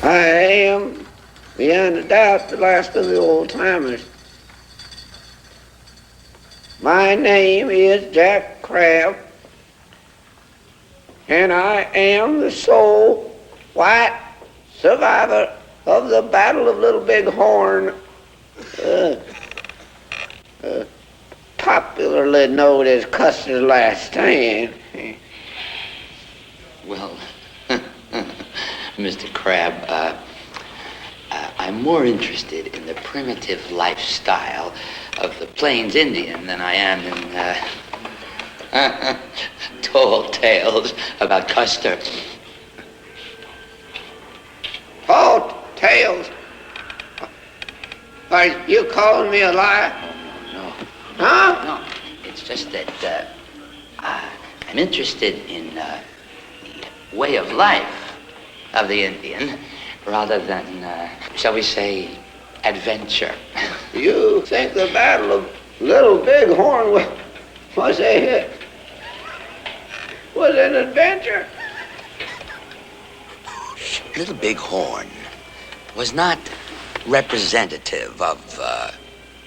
I am, beyond a doubt, the last of the old timers. My name is Jack Crabb, and I am the sole white survivor of the Battle of Little Big Horn, popularly known as Custer's Last Stand. Well, Mr. Crabb, I'm more interested in the primitive lifestyle of the Plains Indian than I am in tall tales about Custer. Tall tales? Are you calling me a liar? Oh, no. Huh? No, it's just that I'm interested in the way of life of the Indian rather than, shall we say, adventure. You think the Battle of Little Big Horn was an adventure? Little Big Horn was not representative of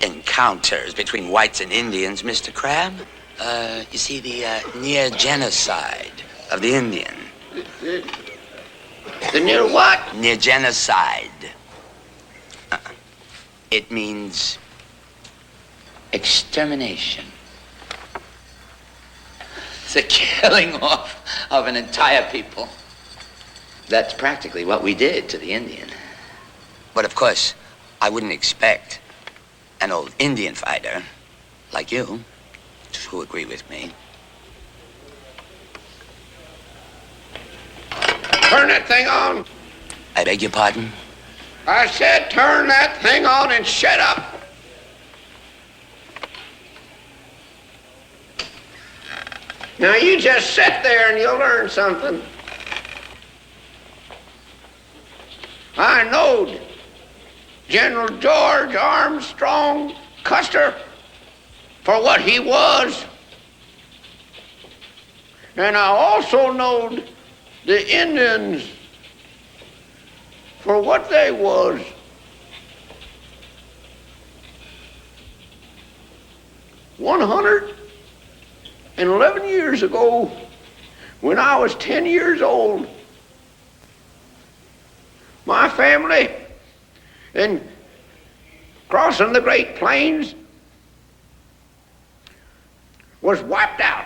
encounters between whites and Indians, Mr. Crabb. You see, the near genocide of the Indian. The near what? Near genocide. It means extermination. The killing off of an entire people. That's practically what we did to the Indian. But of course, I wouldn't expect an old Indian fighter like you to agree with me. Turn that thing on. I beg your pardon? I said turn that thing on and shut up. Now you just sit there and you'll learn something. I knowed General George Armstrong Custer for what he was. And I also knowed the Indians for what they was. $111 years ago, when I was 10 years old, my family, in crossing the Great Plains, was wiped out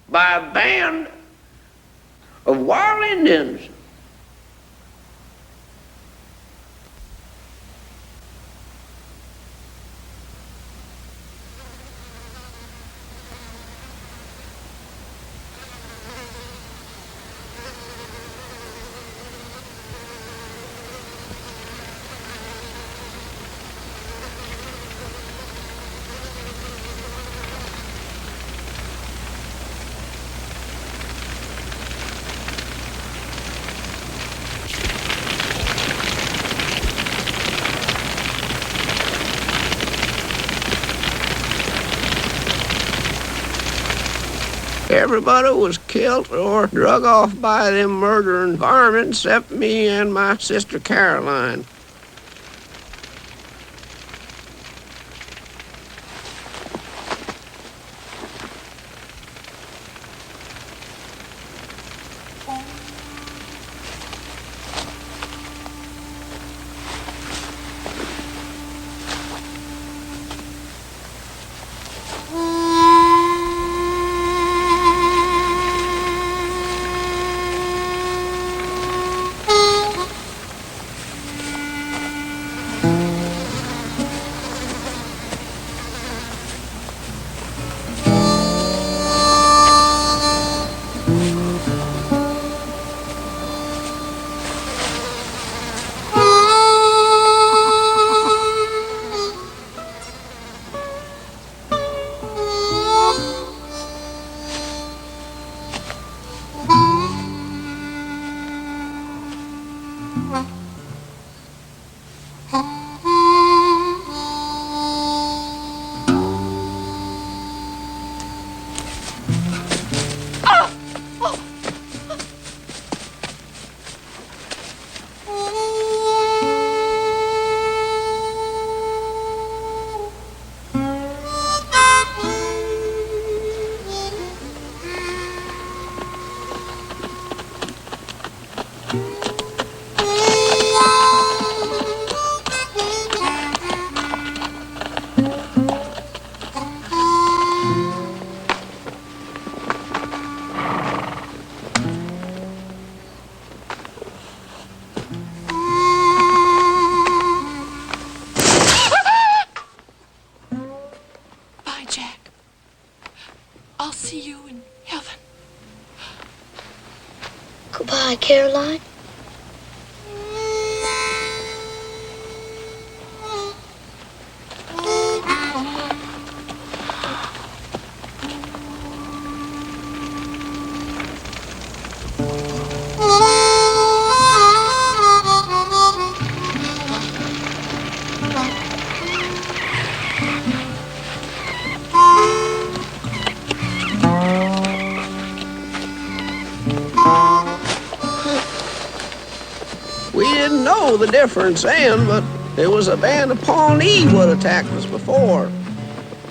by a band of wild Indians. Everybody was killed or drug off by them murdering varmints except me and my sister Caroline. Goodbye, Caroline. We didn't know the difference then, but there was a band of Pawnee what attacked us before.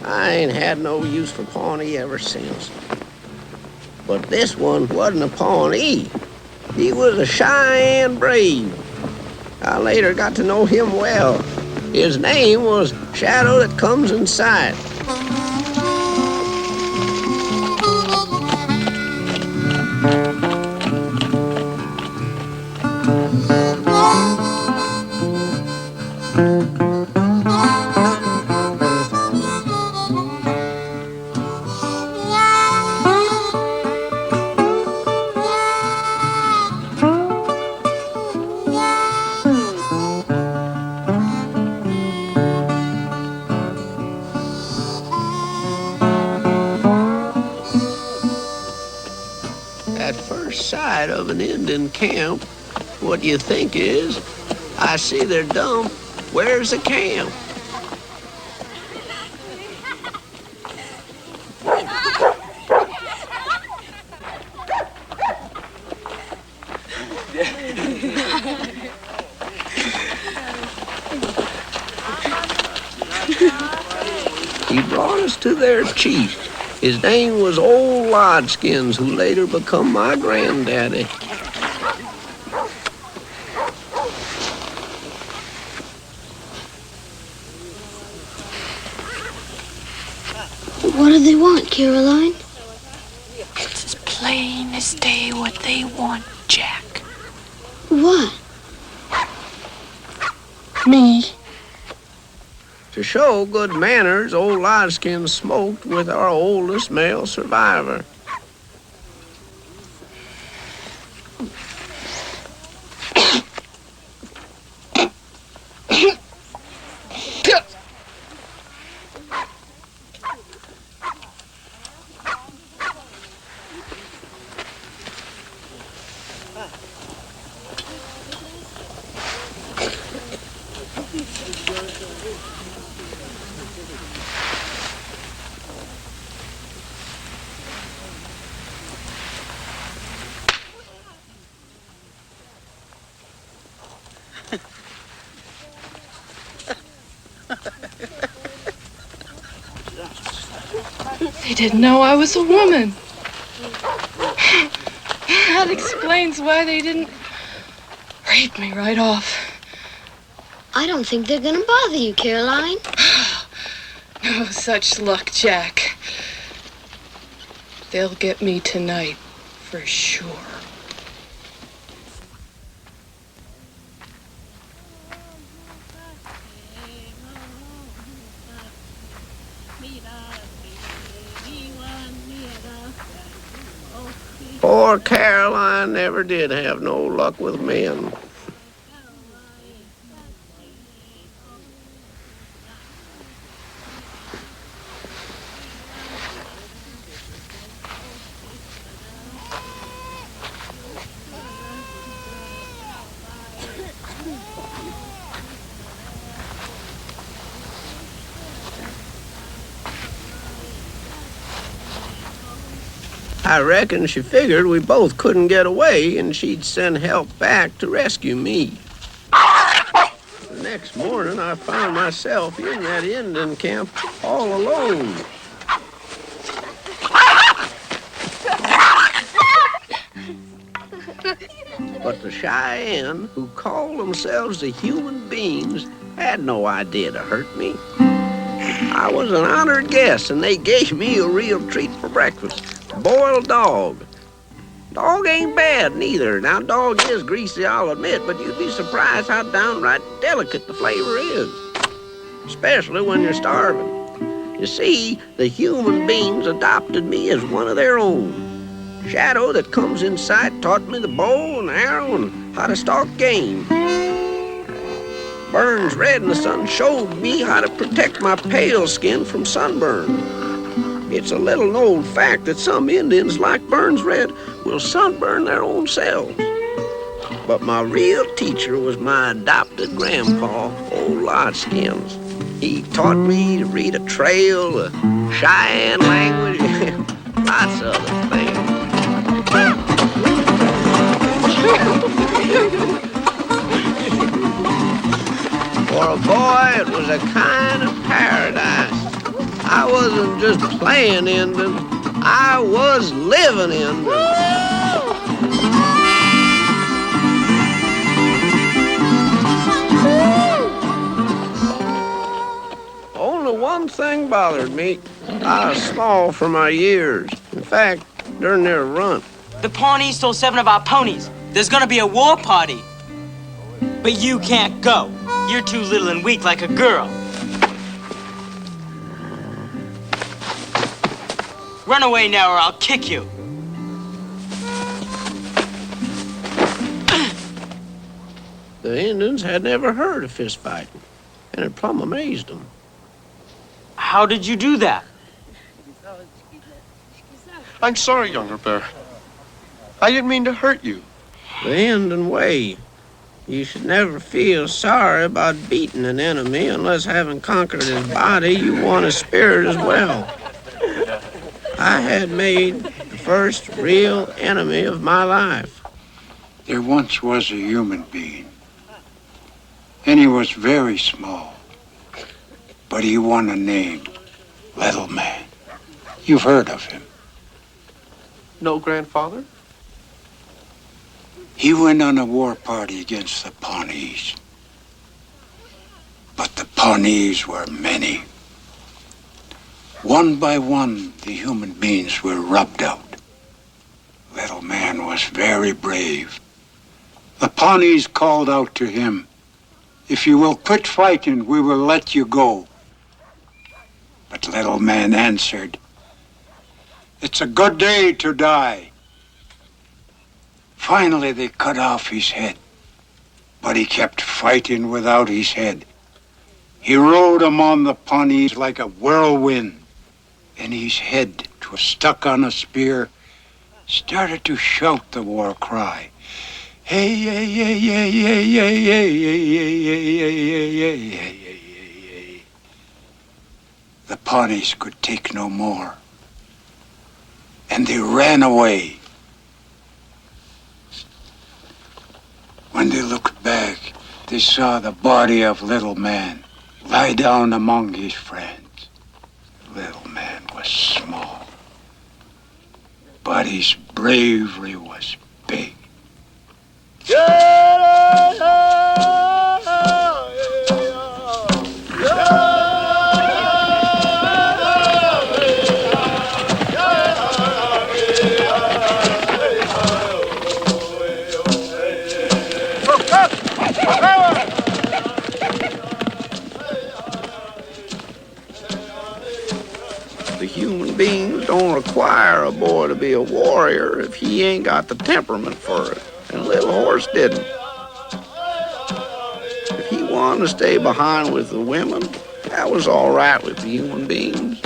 I ain't had no use for Pawnee ever since. But this one wasn't a Pawnee. He was a Cheyenne brave. I later got to know him well. His name was Shadow That Comes in Sight. At first sight of an Indian camp, what do you think is, I see their dump, where's the camp? He brought us to their chief. His name was Old Lodgeskins, who later become my granddaddy. What do they want, Caroline? It's as plain as day what they want, Jack. What? Me. To show good manners, Old Lodgeskins smoked with our oldest male survivor. They didn't know I was a woman. That explains why they didn't rape me right off. I don't think they're gonna bother you, Caroline. No such luck, Jack. They'll get me tonight, for sure. Poor Caroline never did have no luck with men. I reckon she figured we both couldn't get away and she'd send help back to rescue me. The next morning, I found myself in that Indian camp all alone. But the Cheyenne, who called themselves the human beings, had no idea to hurt me. I was an honored guest, and they gave me a real treat for breakfast. Boiled dog. Dog ain't bad, neither. Now, dog is greasy, I'll admit, but you'd be surprised how downright delicate the flavor is, especially when you're starving. You see, the human beings adopted me as one of their own. Shadow that comes in sight taught me the bow and arrow and how to stalk game. Burns red in the sun showed me how to protect my pale skin from sunburn. It's a little known fact that some Indians, like Burns Red, will sunburn their own selves. But my real teacher was my adopted grandpa, old Lodgeskins. He taught me to read a trail, a Cheyenne language, lots of other things. For a boy, it was a kind of paradise. I wasn't just playing Indian, I was living Indian. Only one thing bothered me. I was small for my years. In fact, during their run. The Pawnees stole 7 of our ponies. There's gonna be a war party. But you can't go. You're too little and weak like a girl. Run away now or I'll kick you. The Indians had never heard of fist fighting, and it plumb amazed them. How did you do that? I'm sorry, younger bear. I didn't mean to hurt you. The Indian way. You should never feel sorry about beating an enemy unless, having conquered his body, you won his spirit as well. I had made the first real enemy of my life. There once was a human being, and he was very small, but he won a name, Little Man. You've heard of him. No, grandfather? He went on a war party against the Pawnees. But the Pawnees were many. One by one, the human beings were rubbed out. Little Man was very brave. The Pawnees called out to him, "If you will quit fighting, we will let you go." But Little Man answered, "It's a good day to die." Finally, they cut off his head, but he kept fighting without his head. He rode among the Pawnees like a whirlwind, and his head, 'twas stuck on a spear, started to shout the war cry. Hey, hey, hey, hey, hey, hey, hey, hey, hey, hey, hey, hey, hey. The Pawnees could take no more, and they ran away. When they looked back, they saw the body of Little Man lie down among his friends. Little Man was small, but his bravery was big. The human beings don't require a boy to be a warrior if he ain't got the temperament for it. And Little Horse didn't. If he wanted to stay behind with the women, that was all right with the human beings.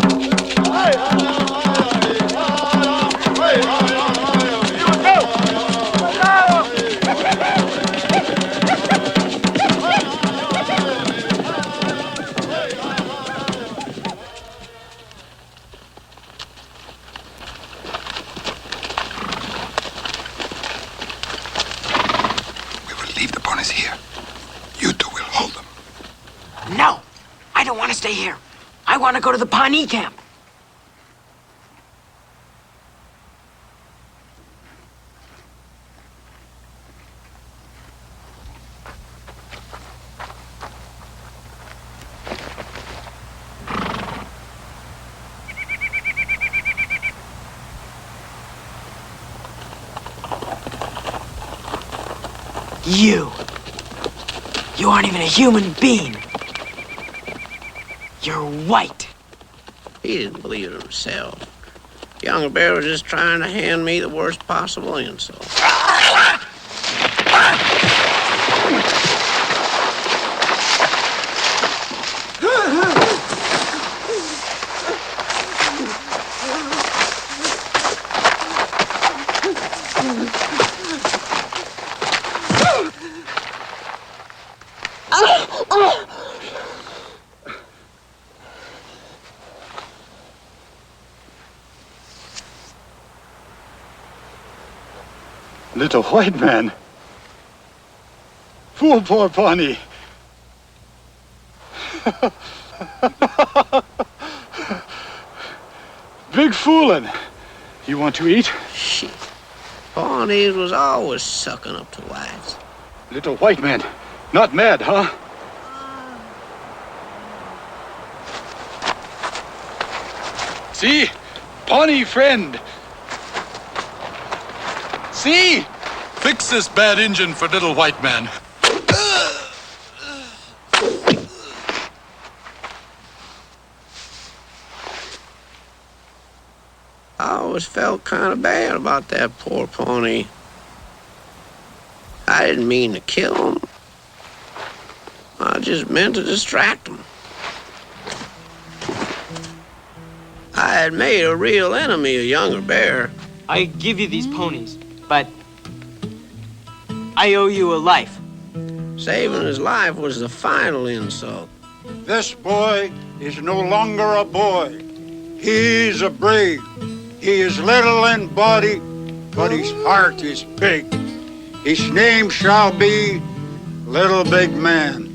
No, I don't want to stay here. I want to go to the Pawnee camp. You aren't even a human being. You're white. He didn't believe it himself. Younger Bear was just trying to hand me the worst possible insult. Little white man. Fool poor Pawnee. Big foolin'. You want to eat? Shit. Pawnees was always sucking up to whites. Little white man. Not mad, huh? See? Pawnee friend. See? Fix this bad engine for little white man. I always felt kind of bad about that poor Pawnee. I didn't mean to kill him. I just meant to distract him. I had made a real enemy of Younger Bear. I give you these ponies, but I owe you a life. Saving his life was the final insult. This boy is no longer a boy. He's a brave. He is little in body, but his heart is big. His name shall be Little Big Man.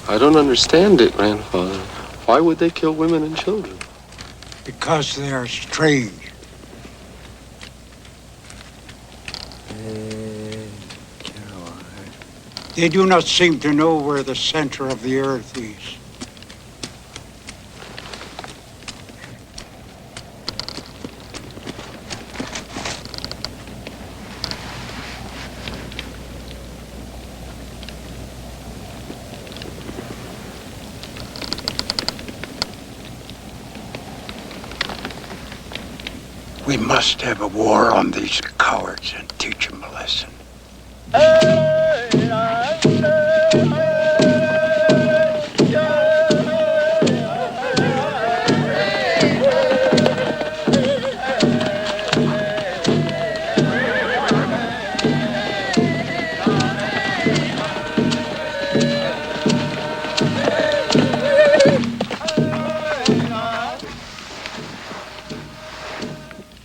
I don't understand it, Grandfather. Why would they kill women and children? Because they are strange. They do not seem to know where the center of the earth is. We must have a war on these cowards and teach them a lesson.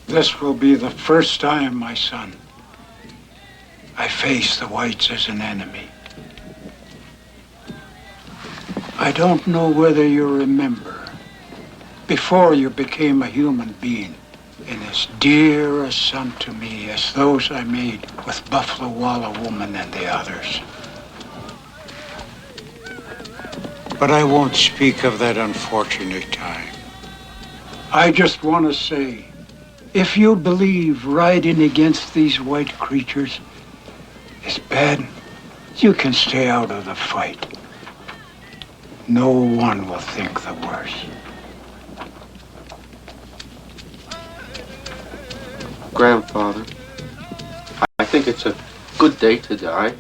This will be the first time, my son, I face the whites as an enemy. I don't know whether you remember, before you became a human being, and as dear a son to me as those I made with Buffalo Walla Woman and the others. But I won't speak of that unfortunate time. I just want to say, if you believe riding against these white creatures is bad, you can stay out of the fight. No one will think the worse. Grandfather, I think it's a good day to die.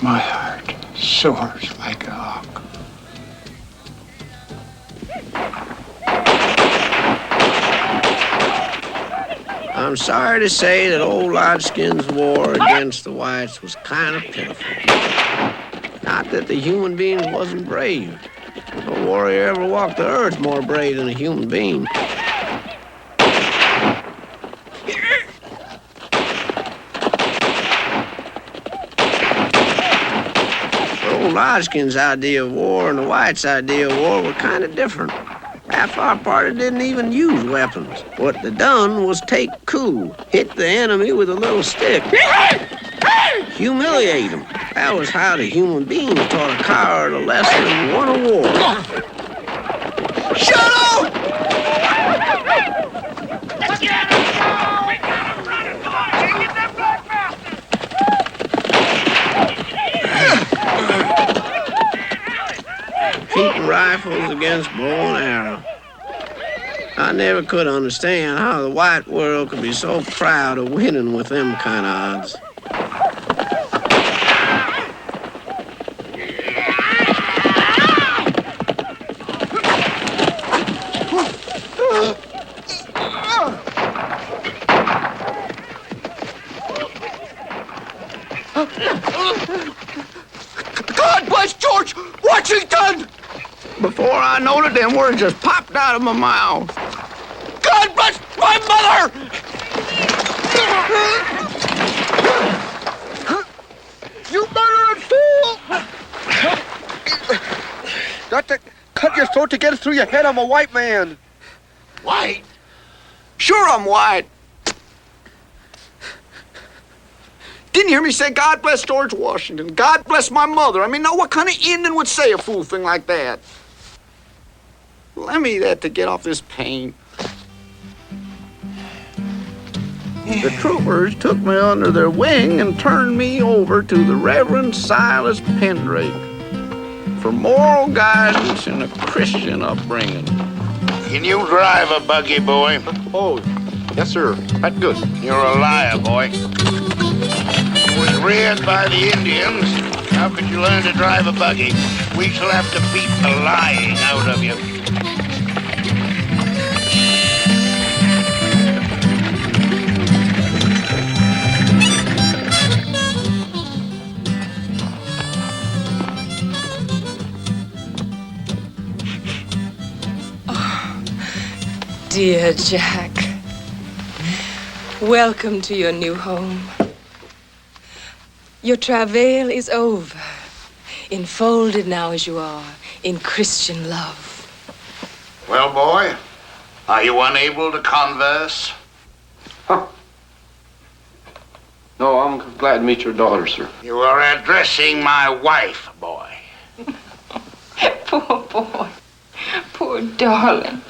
My heart soars like a hawk. I'm sorry to say that old Lodgeskin's war against the whites was kind of pitiful. Not that the human being wasn't brave. No warrior ever walked the earth more brave than a human being. Old Lodgeskin's idea of war and the whites' idea of war were kind of different. Half our party didn't even use weapons. What they done was take coup, hit the enemy with a little stick, humiliate them. That was how the human beings taught a coward a lesson and won a war. Shut up! Let's get him! We gotta run it, boys! Get that black bastard! Shooting rifles against bow and arrow. I never could understand how the white world could be so proud of winning with them kind of odds. God bless George Washington! Before I noted, them words just popped out of my mouth. God bless my mother! You murdering fool! Got to cut your throat to get it through your head. I'm a white man. White? Sure I'm white. Didn't you hear me say, God bless George Washington? God bless my mother. I mean, now what kind of Indian would say a fool thing like that? Let me that to get off this pain. The troopers took me under their wing and turned me over to the Reverend Silas Pendrake for moral guidance and a Christian upbringing. Can you drive a buggy, boy? Oh, yes, sir. Right good. You're a liar, boy. You was reared by the Indians. How could you learn to drive a buggy? We shall have to beat the lying out of you. Dear Jack, welcome to your new home. Your travail is over, enfolded now as you are in Christian love. Well, boy, are you unable to converse? Huh. No, I'm glad to meet your daughter, sir. You are addressing my wife, boy. Poor boy, poor darling.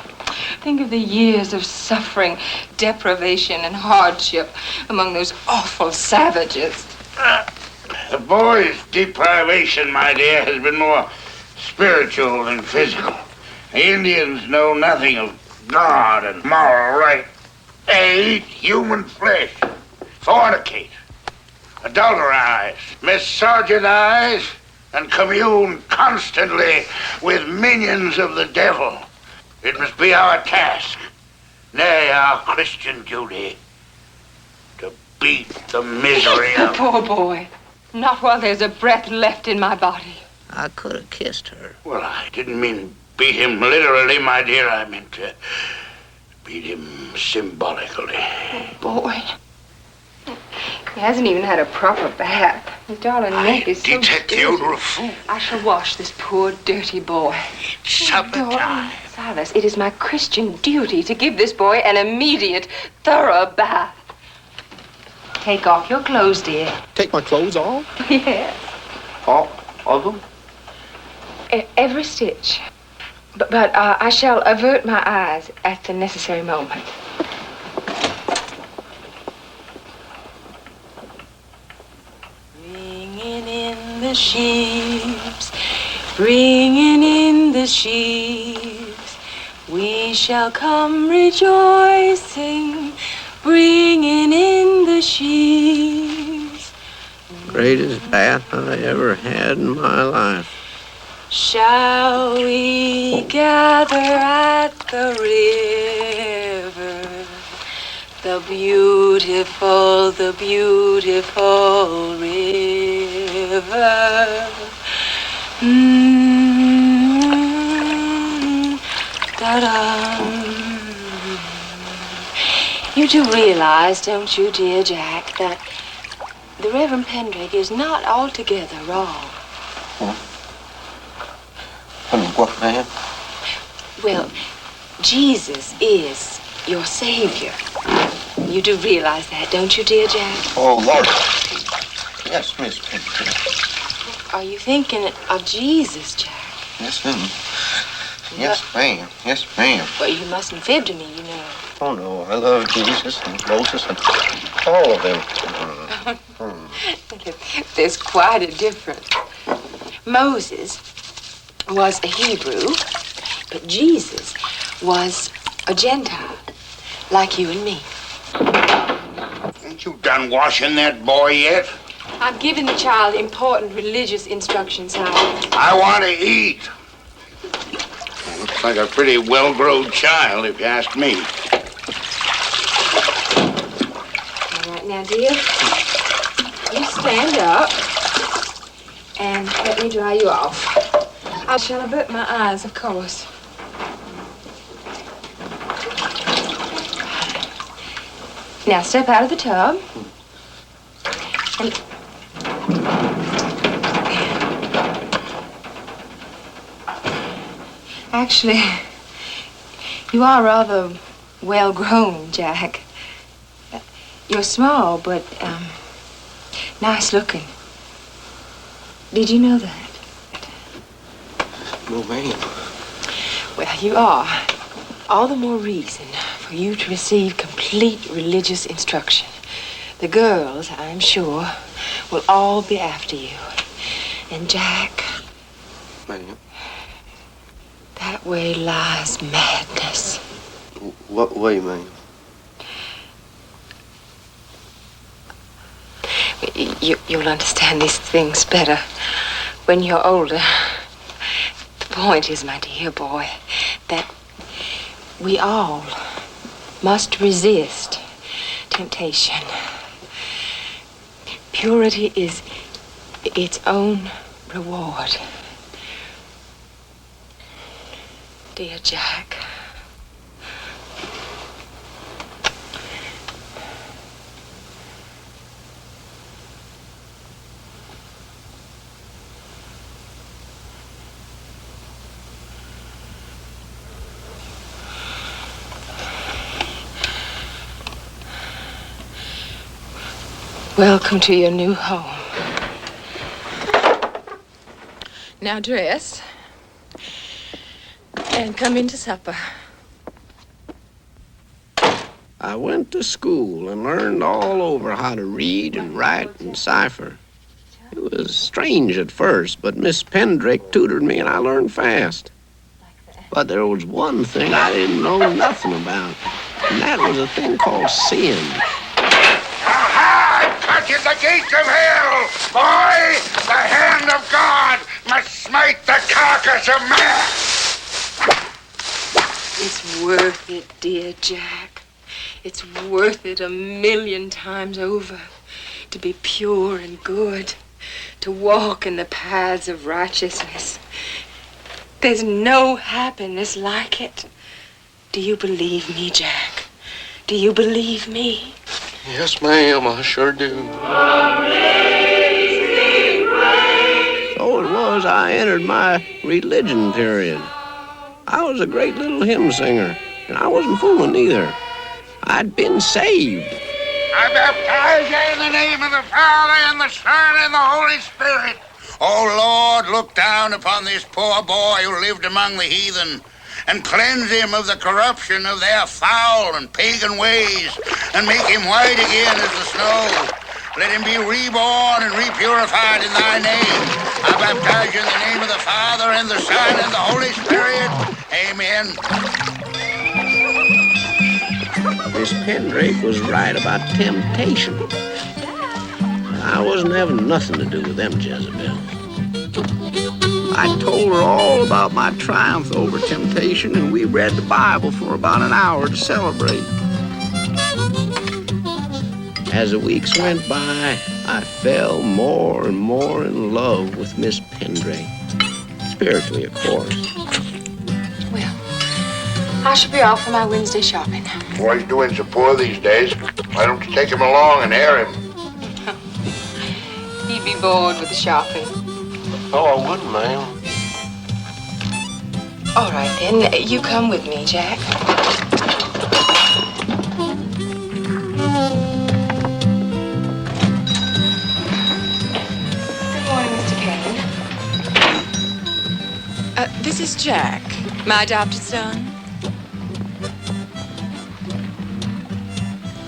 Think of the years of suffering, deprivation, and hardship among those awful savages. The boy's deprivation, my dear, has been more spiritual than physical. The Indians know nothing of God and moral right. They eat human flesh, fornicate, adulterize, misoginize, and commune constantly with minions of the devil. It must be our task, nay, our Christian duty, to beat the misery The of... poor boy. Not while there's a breath left in my body. I could have kissed her. Well, I didn't mean beat him literally, my dear. I meant to beat him symbolically. Oh, boy. He hasn't even had a proper bath. His darling neck is so detect dirty. the odor of food. I shall wash this poor, dirty boy. Supper time. Silas, it is my Christian duty to give this boy an immediate, thorough bath. Take off your clothes, dear. Take my clothes off? Yes. All of them? Every stitch. But I shall avert my eyes at the necessary moment. Bringing in the sheaves, bringing in the sheaves, we shall come rejoicing, bringing in the sheaves. Greatest bath I ever had in my life. Shall we gather at the river, the beautiful river? Da-da. You do realize, don't you, dear Jack, that the Reverend Pendrake is not altogether wrong. What, ma'am? Well, Jesus is your Savior. You do realize that, don't you, dear Jack? Oh, Lord. Yes, Miss Pendrake. Are you thinking of Jesus, Jack? Yes, ma'am. Yes, ma'am. Yes, ma'am. Well, you mustn't fib to me, you know. Oh, no, I love Jesus and Moses and all of them. There's quite a difference. Moses was a Hebrew, but Jesus was a Gentile, like you and me. Ain't you done washing that boy yet? I'm giving the child important religious instructions, Howard. I want to eat. Looks like a pretty well-grown child, if you ask me. All right, now, dear, you stand up and let me dry you off. I shall avert my eyes, of course. Now, step out of the tub. And actually, you are rather well-grown, Jack. You're small, but, nice-looking. Did you know that? No, ma'am. Well, you are. All the more reason for you to receive complete religious instruction. The girls, I'm sure, will all be after you. And Jack, Ma'am? that way lies madness. What way, ma'am? You'll understand these things better when you're older. The point is, my dear boy, that we all must resist temptation. Purity is its own reward. Dear Jack. Welcome to your new home. Now dress and come in to supper. I went to school and learned all over how to read and write and cipher. It was strange at first, but Miss Pendrake tutored me and I learned fast. But there was one thing I didn't know nothing about, and that was a thing called sin. Touches the gates of hell, boy! The hand of God must smite the carcass of man! It's worth it, dear Jack. It's worth it 1,000,000 times over to be pure and good, to walk in the paths of righteousness. There's no happiness like it. Do you believe me, Jack? Do you believe me? Yes, ma'am, I sure do. So it was I entered my religion period. I was a great little hymn singer, and I wasn't fooling either. I'd been saved. I baptize you in the name of the Father, and the Son, and the Holy Spirit. Oh, Lord, look down upon this poor boy who lived among the heathen, and cleanse him of the corruption of their foul and pagan ways, and make him white again as the snow. Let him be reborn and repurified in thy name. I baptize you in the name of the Father, and the Son, and the Holy Spirit. Amen. Miss Pendrake was right about temptation. I wasn't having nothing to do with them Jezebels. I told her all about my triumph over temptation, and we read the Bible for about an hour to celebrate. As the weeks went by, I fell more and more in love with Miss Pendrake. Spiritually, of course. Well, I shall be off for my Wednesday shopping. Boy's doing so poor these days. Why don't you take him along and air him? He'd be bored with the shopping. Oh, I wouldn't, ma'am. All right, then. You come with me, Jack. Good morning, Mr. Kane. This is Jack, my adopted son.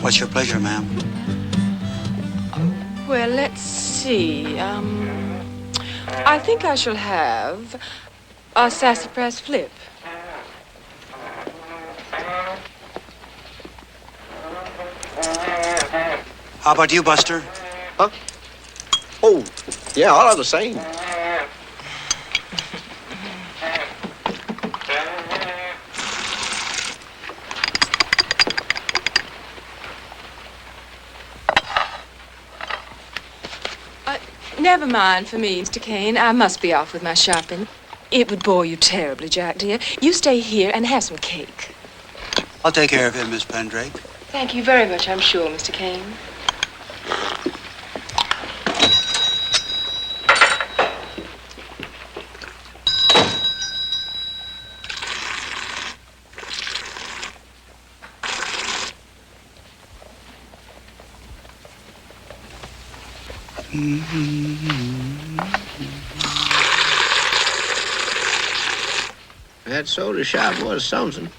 What's your pleasure, ma'am? Well, let's see. I think I shall have a sassafras flip. How about you, Buster? Huh? Oh, yeah, I'll have the same. Never mind for me, Mr. Kane. I must be off with my shopping. It would bore you terribly, Jack, dear. You stay here and have some cake. I'll take care of him, Miss Pendrake. Thank you very much, I'm sure, Mr. Kane. That soda shop was something,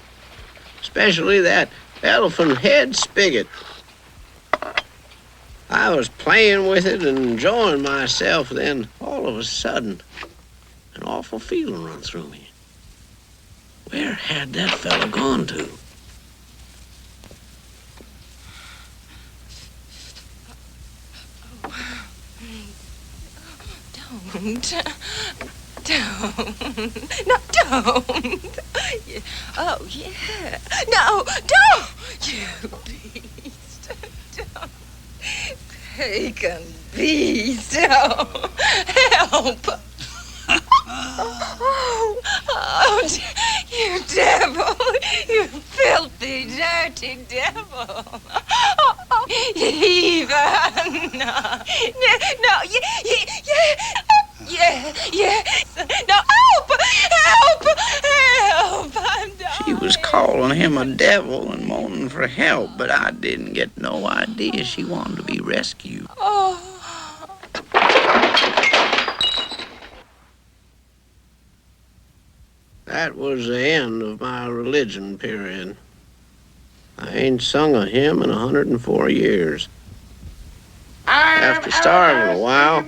especially that elephant head spigot. I was playing with it and enjoying myself, then all of a sudden, an awful feeling run through me. Where had that fella gone to? Don't. No, don't. Yeah. Oh, yeah. No, don't. You beast. Don't. Pagan beast. Oh, help. Oh, you devil. You filthy, dirty devil. Oh, heathen. No, yeah. No, help! I'm dying. She was calling him a devil and moaning for help, but I didn't get no idea she wanted to be rescued. Oh. That was the end of my religion period. I ain't sung a hymn in 104 years. After starving a while,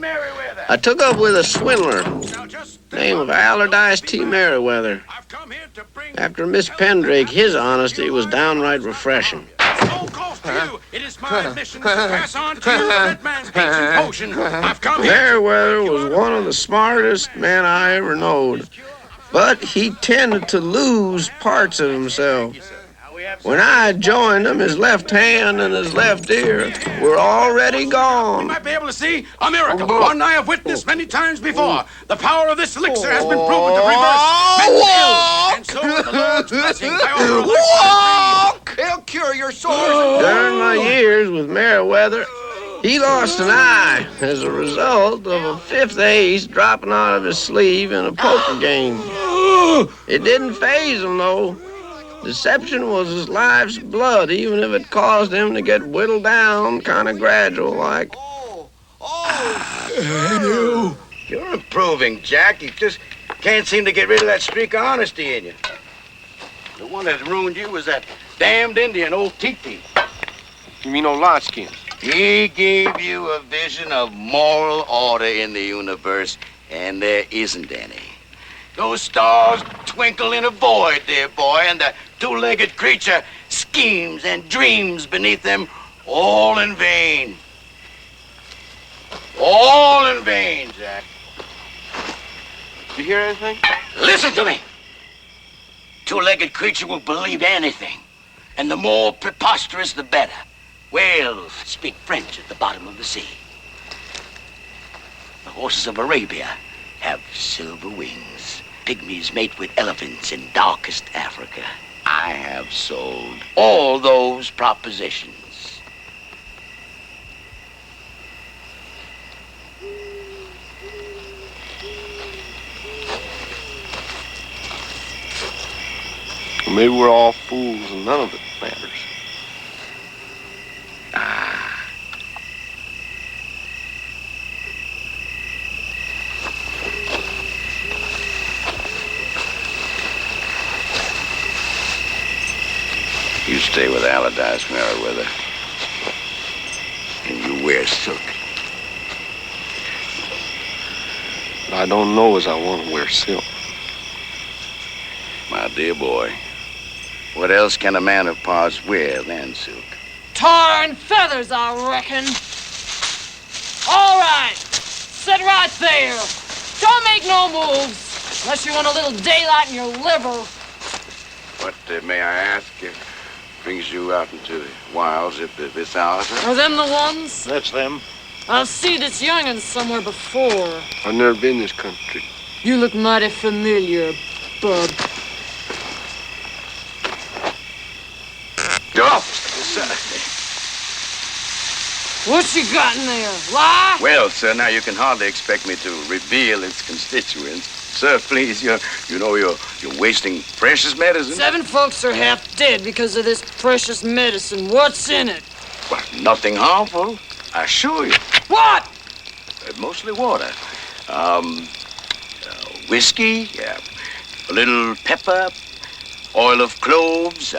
I took up with a swindler named of Allardyce T. Merriweather. After Miss Pendrake, his honesty was downright refreshing. It is my mission to pass on to you the red man's ancient potion. I've come here. Merriweather was one of the smartest men I ever knowed, but he tended to lose parts of himself. When I joined him, his left hand and his left ear were already gone. You might be able to see a miracle, one I have witnessed many times before. The power of this elixir has been proven to reverse mental ills, and so with the Lord's blessing, I offer It'll cure your sores. During my years with Merriweather, he lost an eye as a result of a fifth ace dropping out of his sleeve in a poker game. It didn't faze him, though. Deception was his life's blood, even if it caused him to get whittled down kind of gradual like. You're improving, Jack. You just can't seem to get rid of that streak of honesty in you. The one that ruined you was that damned Indian, old Titi. You mean old Lodgeskin? He gave you a vision of moral order in the universe, and there isn't any. Those stars twinkle in a void, dear boy, and the two-legged creature schemes and dreams beneath them, all in vain. All in vain, Jack. Did you hear anything? Listen to me. Two-legged creature will believe anything. And the more preposterous, the better. Whales speak French at the bottom of the sea. The horses of Arabia have silver wings. Pygmies mate with elephants in darkest Africa. I have sold all those propositions. Maybe we're all fools and none of it matters. You stay with Allardyce, Merriweather. And you wear silk. But I don't know as I want to wear silk. My dear boy, what else can a man of parts wear than silk? Tar and feathers, I reckon. All right. Sit right there. Don't make no moves, unless you want a little daylight in your liver. What, may I ask, brings you out into the wilds at this hour, sir? Are them the ones? That's them. I've seen this young'un somewhere before. I've never been in this country. You look mighty familiar, bub. Oh! What you got in there? Lie? Well, sir, now you can hardly expect me to reveal its constituents. Sir, please, you're wasting precious medicine. 7 folks are half dead because of this precious medicine. What's in it? Well, nothing harmful, I assure you. What? Mostly water. Whiskey, a little pepper, oil of cloves,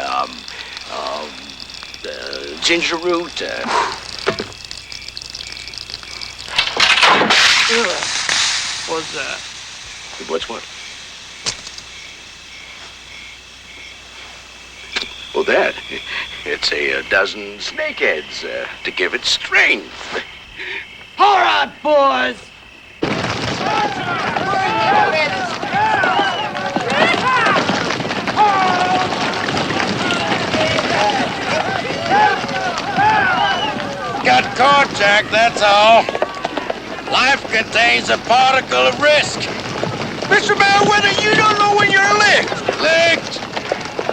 ginger root. What's that? What's what? Oh, that. It's a dozen snakeheads to give it strength. All right, boys. Got caught, Jack, that's all. Life contains a particle of risk. Mr. Merriweather, you don't know when you're licked. Licked?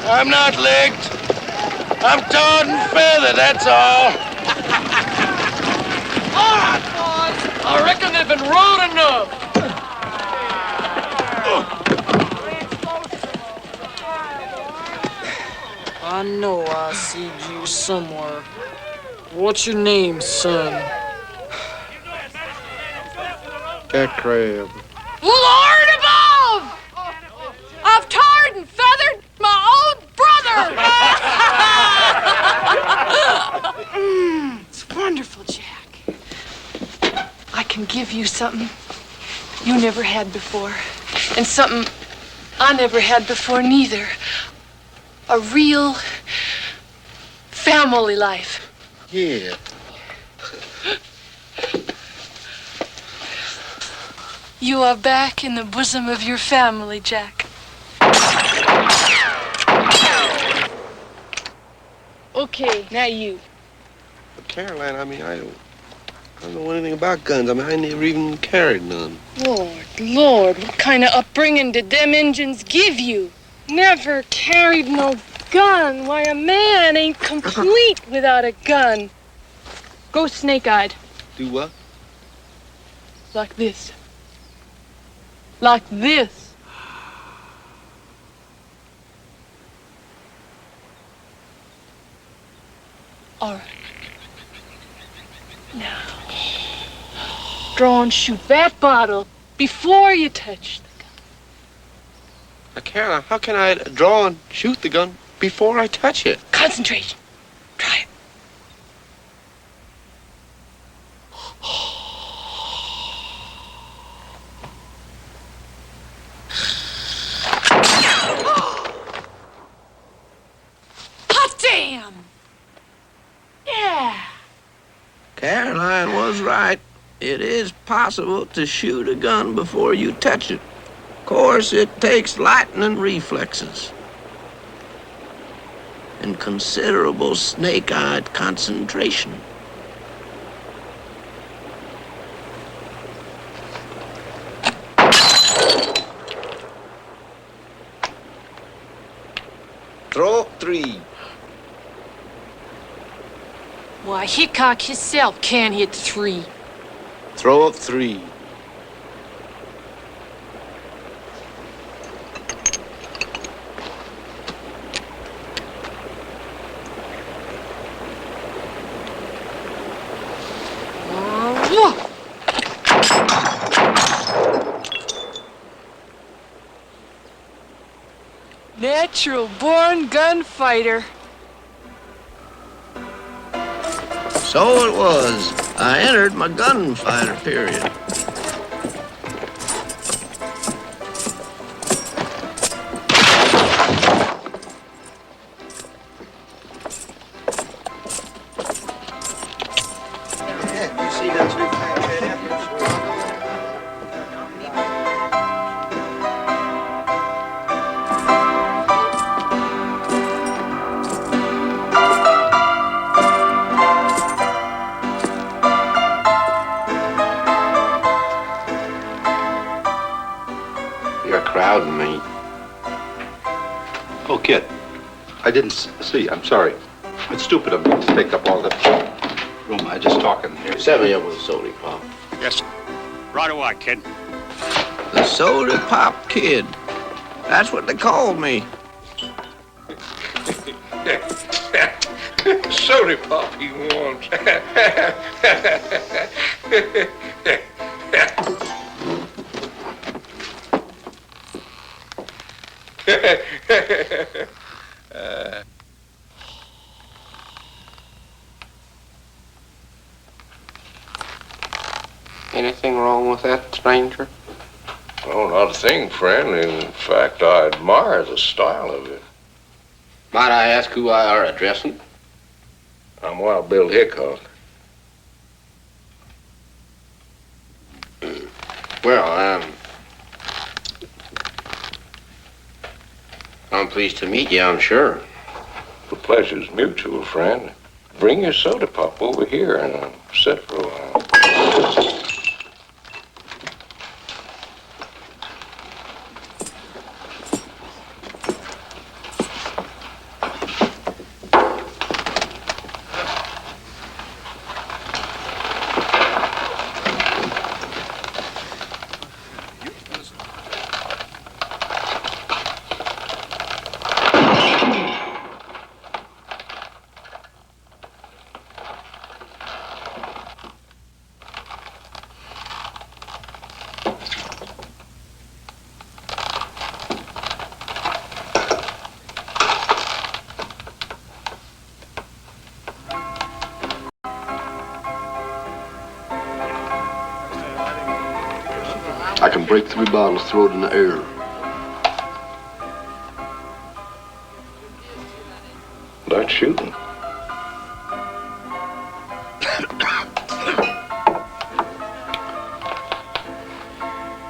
I'm not licked. I'm tarred and feathered, that's all. All right, boys. I reckon they've been rode enough. I know I seen you somewhere. What's your name, son? Jack Crab. Lord above! I've tarred and feathered my own brother! It's wonderful, Jack. I can give you something you never had before. And something I never had before neither. A real family life. Yeah. You are back in the bosom of your family, Jack. Okay, now you. But Caroline, I mean, I don't know anything about guns. I mean, I never even carried none. Lord, what kind of upbringing did them Injuns give you? Never carried no gun. Why, a man ain't complete without a gun. Go snake-eyed. Do what? Like this. Like this. All right. Now, draw and shoot that bottle before you touch the gun. Now, Caroline, how can I draw and shoot the gun before I touch it? Concentration. Try it. Hot damn! Yeah. Caroline was right. It is possible to shoot a gun before you touch it. Of course, it takes lightning reflexes and considerable snake-eyed concentration. Throw up 3. Why, Hickok himself can't hit 3. Throw up 3. Natural born gunfighter. So it was. I entered my gunfighter period. You're crowding me. Oh, kid. I didn't see. I'm sorry. It's stupid of me to take up all the room. I just talking. Set me up with a soda pop. Yes, sir. Right away, kid. The Soda Pop Kid. That's what they called me. Soda pop he wants. Anything wrong with that, stranger? Oh, not a thing, friend. In fact, I admire the style of it. Might I ask who I are addressing? I'm Wild Bill Hickok. Well, I'm pleased to meet you, I'm sure. The pleasure's mutual, friend. Bring your soda pop over here and sit for a while. I can break 3 bottles, throw it in the air. That's shooting.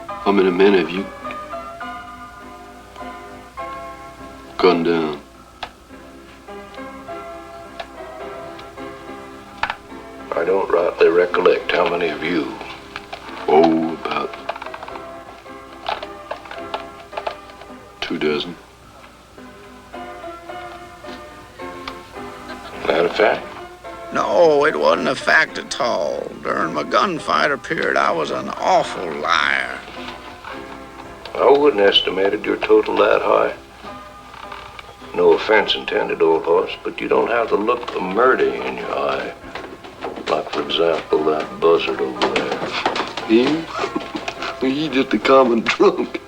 How many men have you gunned down? I don't rightly recollect how many of you. Oh, about 2 dozen. That a fact? No, it wasn't a fact at all. During my gunfighter period, I was an awful liar. I wouldn't estimate your total that high. No offense intended, old horse, but you don't have the look of murder in your eye. Like, for example, that buzzard over there. Him? He's just a common drunk.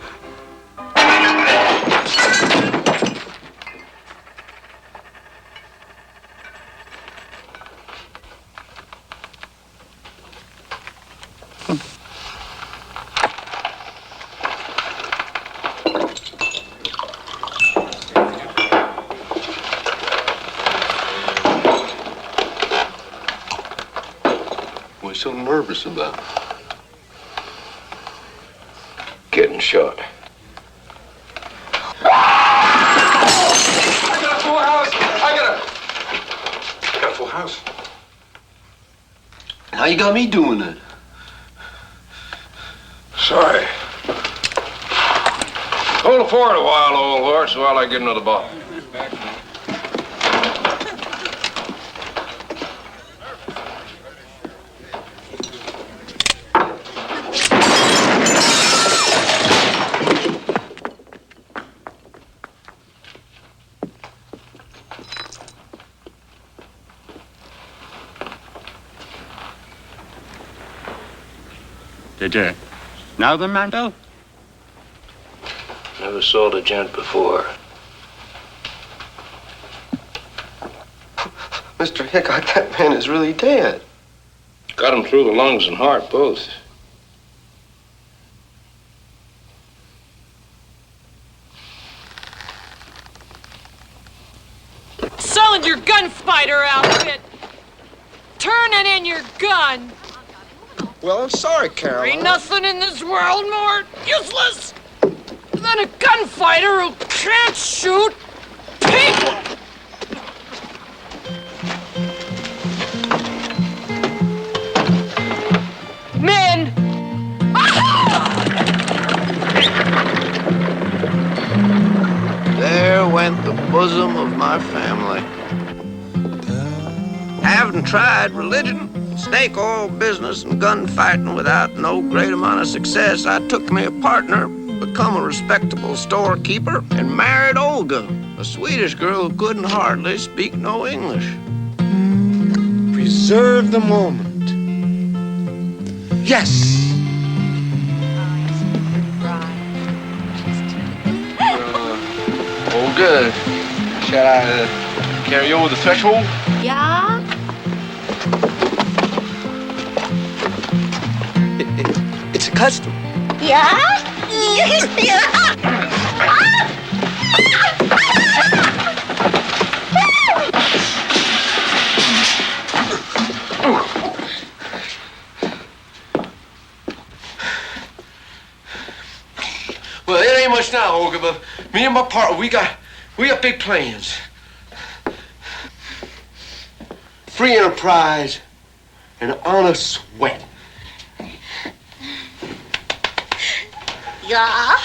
so nervous about? Getting shot. I got a full house. I got a full house. How you got me doing it? Sorry. Hold the fort a while, old horse, while I get another bottle. Did you know the man, Bill? Never saw the gent before. Mr. Hickok, that man is really dead. Got him through the lungs and heart, both. Selling your gunfighter outfit. Turning in your gun. Well, I'm sorry, Carol. There ain't nothing in this world more useless than a gunfighter who can't shoot people. Men. There went the bosom of my family. Having tried religion, snake oil business, and gunfighting without no great amount of success, I took me a partner, become a respectable storekeeper, and married Olga, a Swedish girl who couldn't hardly speak no English. Preserve the moment. Yes. All good. Shall I carry you over the threshold? Yeah? It's a custom. Yeah? Well, it ain't much now, Olga, but me and my partner, we got big plans. Free enterprise and an honest sweat. Yeah?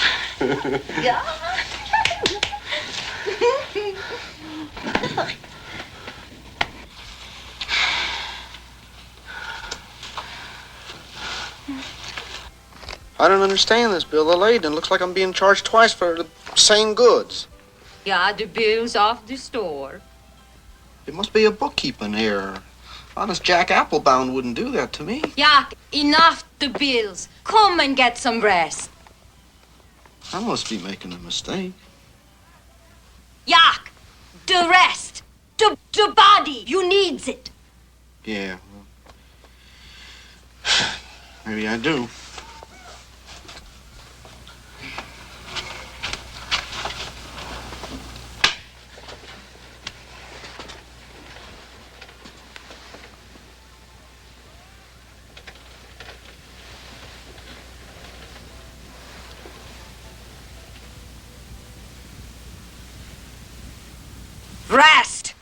Yeah? I don't understand this, Bill. The lady looks like I'm being charged twice for the same goods. Yeah, the bills off the store. It must be a bookkeeping error. Honest Jack Applebound wouldn't do that to me. Yeah, enough the bills. Come and get some rest. I must be making a mistake. Yak, the rest. The body. You needs it. Yeah. Maybe I do. Rest.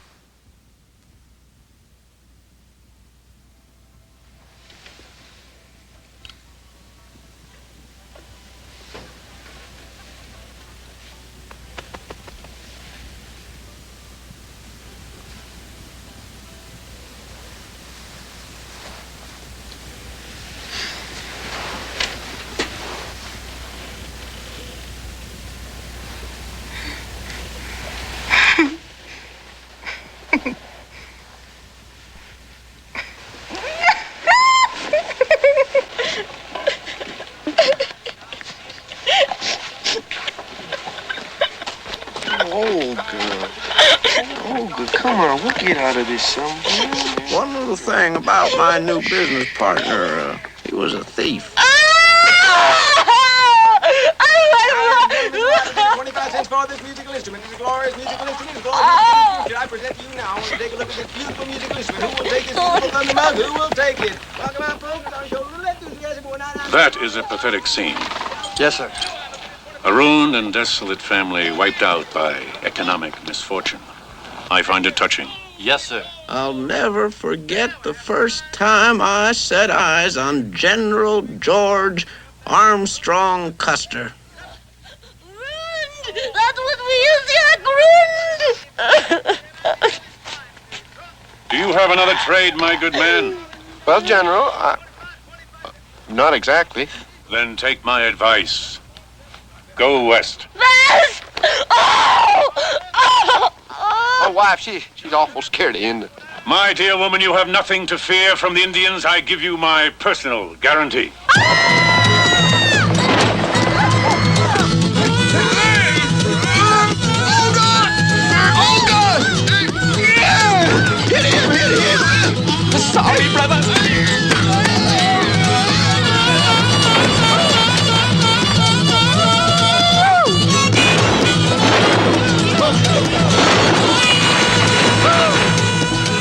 Olga, come on, we'll get out of this somehow. One little thing about my new business partner, he was a thief. 25 cents for for this musical instrument. It's a glorious musical instrument. It's a glorious musical instrument. I present to you now. I want to take a look at this beautiful musical instrument. Who will take this beautiful thunder mug? Who will take it? Welcome out, folks. I'll show a little enthusiasm going on. That is a pathetic scene. Yes, sir. A ruined and desolate family wiped out by economic misfortune. I find it touching. Yes, sir. I'll never forget the first time I set eyes on General George Armstrong Custer. That's what we used to Grund. Do you have another trade, my good man? Well, General, not exactly. Then take my advice. Go west. West! My wife, she's awful scared of Indians. My dear woman, you have nothing to fear from the Indians. I give you my personal guarantee. Hit him! Sorry, brother.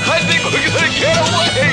I think we're gonna get away.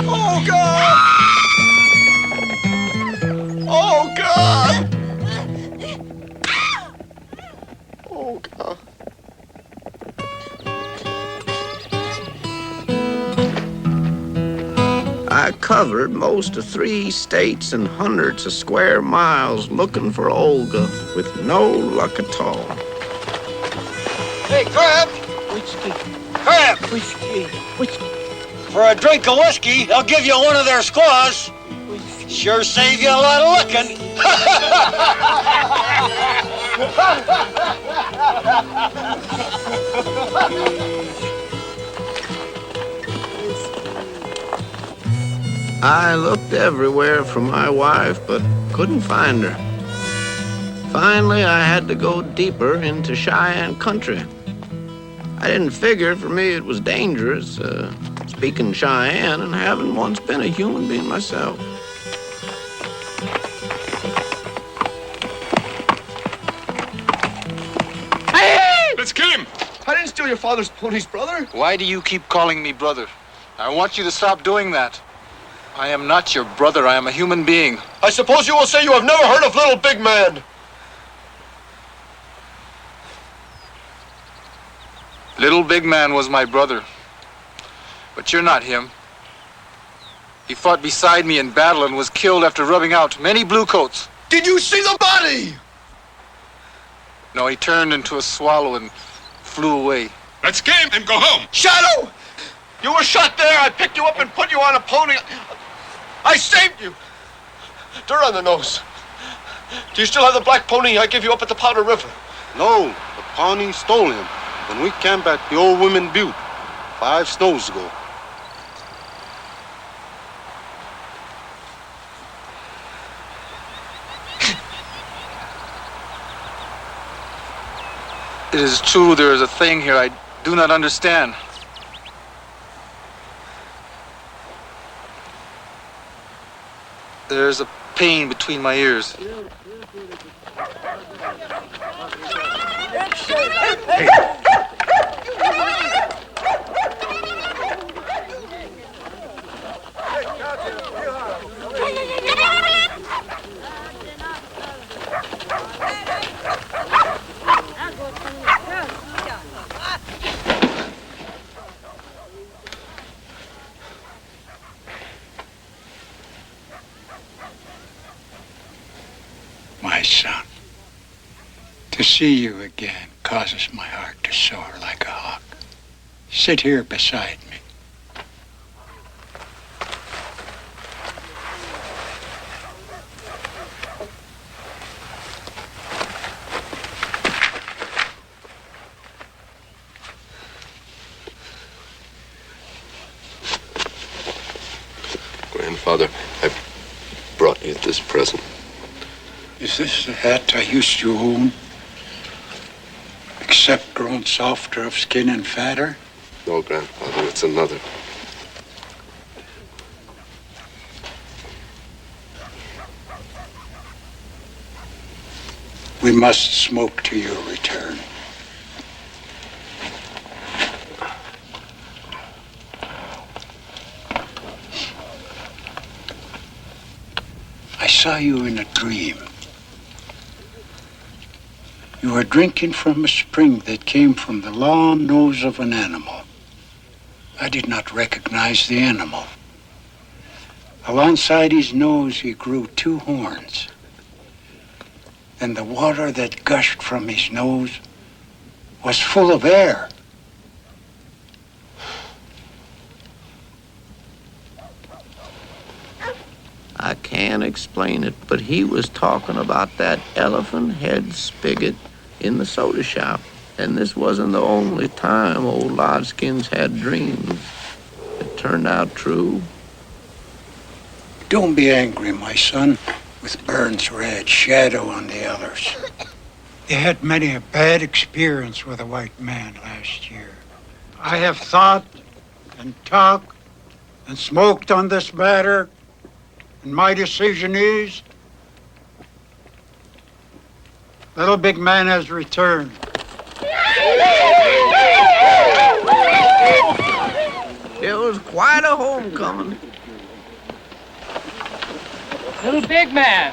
Oh, God! Oh, God! Oh, God. I covered most of 3 states and hundreds of square miles looking for Olga with no luck at all. Hey, Crab! Whiskey. Crab! Whiskey. Whiskey. For a drink of whiskey, they'll give you one of their squaws. Sure save you a lot of licking. I looked everywhere for my wife, but couldn't find her. Finally, I had to go deeper into Cheyenne country. I didn't figure for me it was dangerous, speaking Cheyenne and having once been a human being myself. I didn't steal your father's ponies, brother. Why do you keep calling me brother? I want you to stop doing that. I am not your brother. I am a human being. I suppose you will say you have never heard of Little Big Man. Little Big Man was my brother. But you're not him. He fought beside me in battle and was killed after rubbing out many bluecoats. Did you see the body? No, he turned into a swallow and flew away. Let's game and go home. Shadow! You were shot there. I picked you up and put you on a pony. I saved you. Dirt on the nose. Do you still have the black pony I gave you up at the Powder River? No, the Pawnee stole him when we camped at the Old Women Butte 5 snows ago. It is true there is a thing here I do not understand. There is a pain between my ears. My son, to see you again causes my heart to soar like a hawk. Sit here beside me. Grandfather, I brought you this present. Is this the hat I used to own? Except grown softer of skin and fatter? No, Grandfather, it's another. We must smoke to your return. I saw you in a dream. You were drinking from a spring that came from the long nose of an animal. I did not recognize the animal. Alongside his nose, he grew 2 horns. And the water that gushed from his nose was full of air. I can't explain it, but he was talking about that elephant head spigot in the soda shop. And this wasn't the only time old Lodgskins had dreams. It turned out true. Don't be angry, my son, with Burns Red, Shadow, and the others. They had many a bad experience with a white man last year. I have thought and talked and smoked on this matter, and my decision is Little Big Man has returned. It was quite a homecoming. Little Big Man.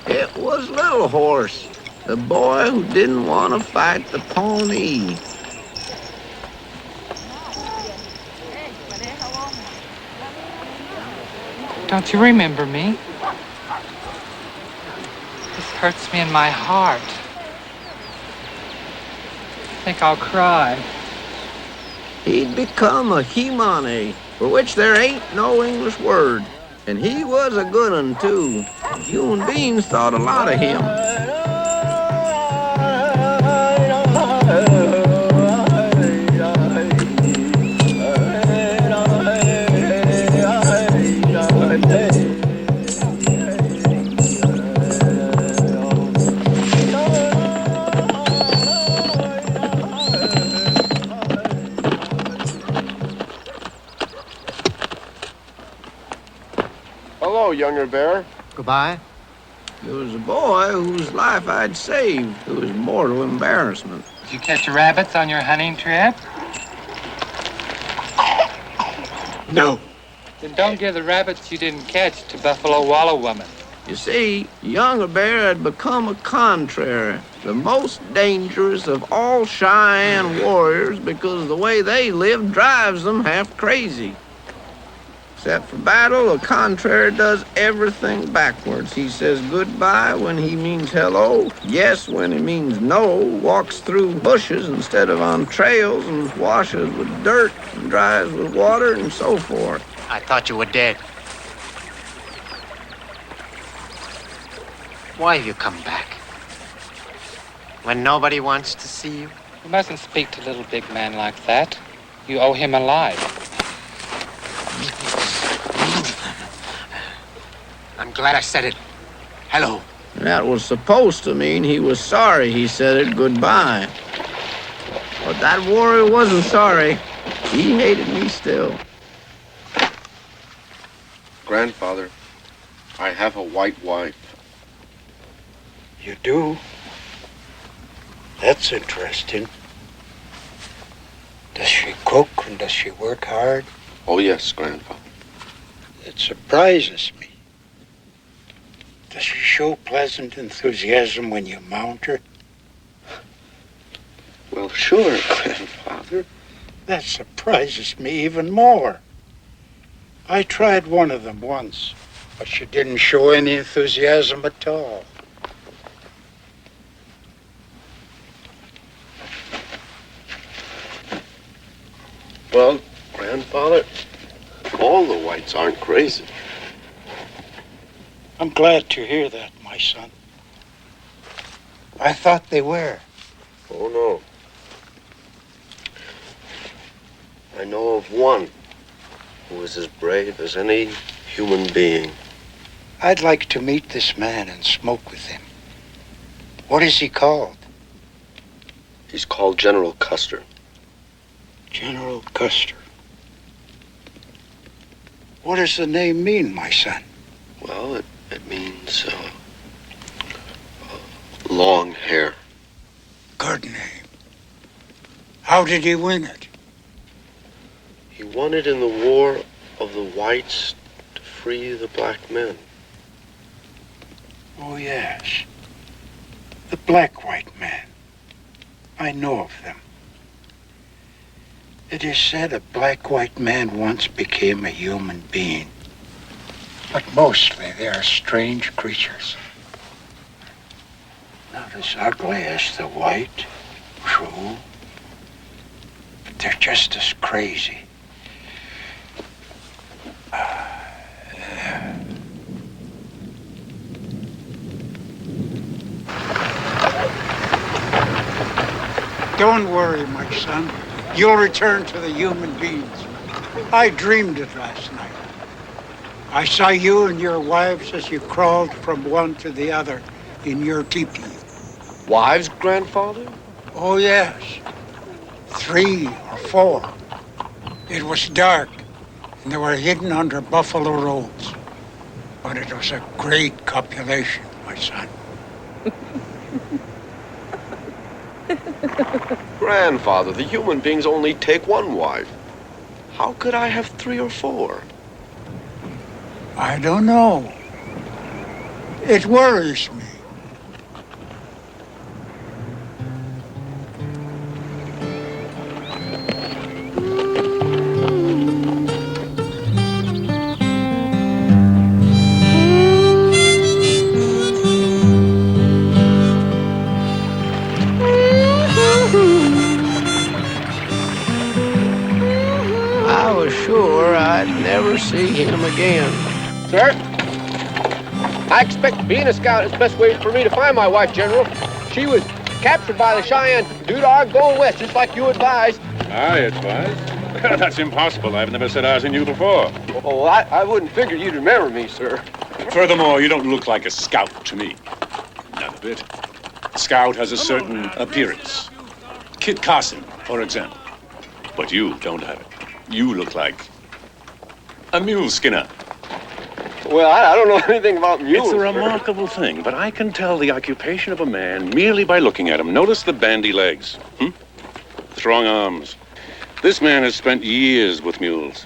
It was Little Horse, the boy who didn't want to fight the Pawnee. Don't you remember me? This hurts me in my heart. I think I'll cry. He'd become a He-Money, for which there ain't no English word. And he was a good un, too. Human beings thought a lot of him. Hello, younger bear. Goodbye. It was a boy whose life I'd saved, to his mortal embarrassment. Did you catch rabbits on your hunting trip? No. Then don't give the rabbits you didn't catch to Buffalo Wallow Woman. You see, Younger Bear had become a contrary, the most dangerous of all Cheyenne warriors because the way they live drives them half crazy. Except for battle, a contrary does everything backwards. He says goodbye when he means hello, yes when he means no, walks through bushes instead of on trails, and washes with dirt and dries with water and so forth. I thought you were dead. Why have you come back? When nobody wants to see you? You mustn't speak to little big man like that. You owe him a life. I'm glad I said it. Hello. That was supposed to mean he was sorry he said it goodbye. But that warrior wasn't sorry. He hated me still. Grandfather, I have a white wife. You do? That's interesting. Does she cook and does she work hard? Oh, yes, Grandfather. It surprises me. Does she show pleasant enthusiasm when you mount her? Well, sure, Grandfather. That surprises me even more. I tried one of them once, but she didn't show any enthusiasm at all. Well, Grandfather, all the whites aren't crazy. I'm glad to hear that, my son. I thought they were. Oh, no. I know of one who is as brave as any human being. I'd like to meet this man and smoke with him. What is he called? He's called General Custer. General Custer. What does the name mean, my son? Well, it means long hair. Good name. How did he win it? He won it in the war of the whites to free the black men. Oh, yes. The black-white man. I know of them. It is said a black-white man once became a human being. But mostly they are strange creatures. Not as ugly as the white, true. But they're just as crazy. Don't worry, my son. You'll return to the human beings. I dreamed it last night. I saw you and your wives as you crawled from one to the other in your teepee. Wives, Grandfather? Oh, yes. 3 or 4. It was dark, and they were hidden under buffalo robes. But it was a great copulation, my son. Grandfather, the human beings only take one wife. How could I have 3 or 4? I don't know. It worries me. I was sure I'd never see him again. Sir, I expect being a scout is the best way for me to find my wife, General. She was captured by the Cheyenne Dudar going west, just like you advised. I advised? That's impossible. I've never set eyes on you before. Oh, I wouldn't figure you'd remember me, sir. Furthermore, you don't look like a scout to me. Not a bit. A scout has a certain appearance. Kit Carson, for example. But you don't have it. You look like a mule skinner. Well, I don't know anything about mules. It's a remarkable thing, but I can tell the occupation of a man merely by looking at him. Notice the bandy legs, strong arms. This man has spent years with mules.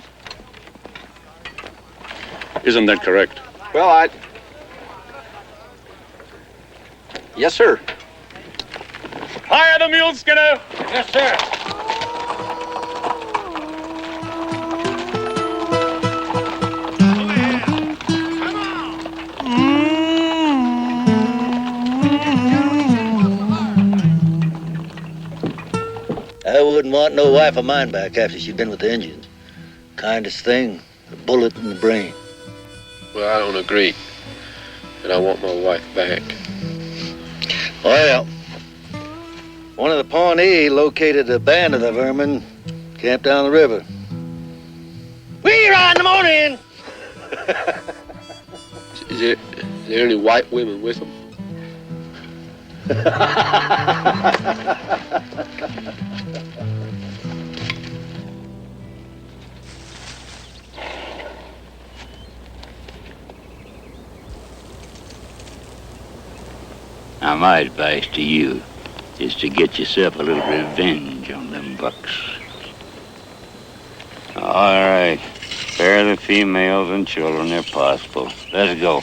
Isn't that correct? Well, Yes, sir. Hire the mule, Skinner! Yes, sir. I wouldn't want no wife of mine back after she'd been with the Indians. Kindest thing, a bullet in the brain. Well, I don't agree. And I want my wife back. Well, one of the Pawnee located a band of the vermin camped down the river. We ride in the morning! Is there any white women with them? Now, my advice to you is to get yourself a little revenge on them bucks. All right. Spare the females and children if possible. Let's go.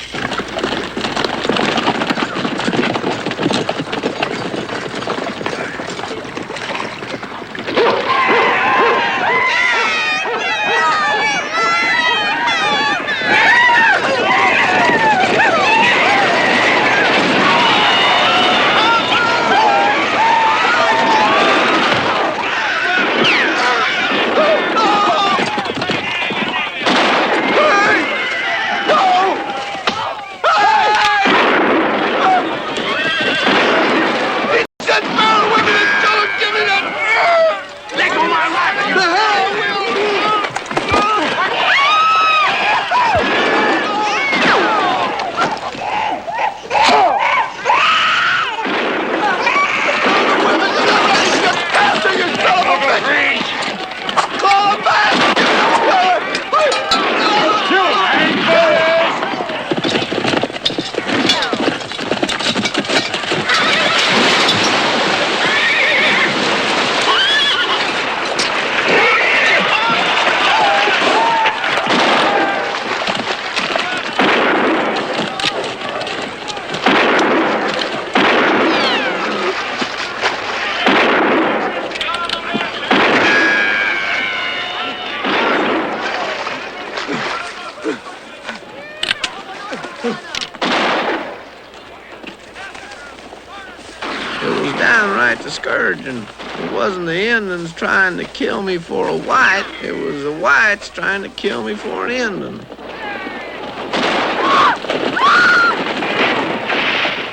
Discouraging. It wasn't the Indians trying to kill me for a white. It was the whites trying to kill me for an Indian.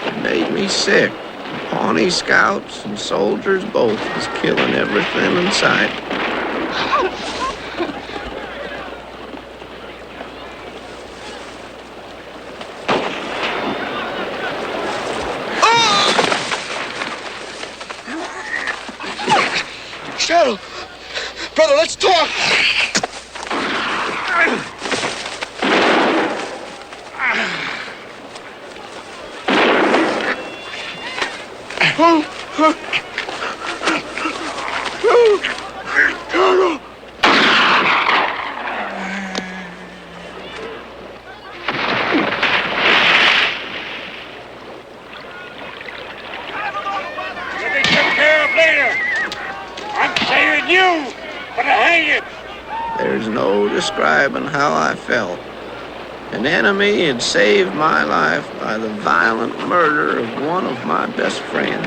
It made me sick. Pawnee scouts and soldiers both was killing everything in sight. Shadow! Brother, let's talk! You'll be took care of later. I'm saving you for the hanging. There's no describing how I felt. An enemy had saved my life by the violent murder of one of my best friends.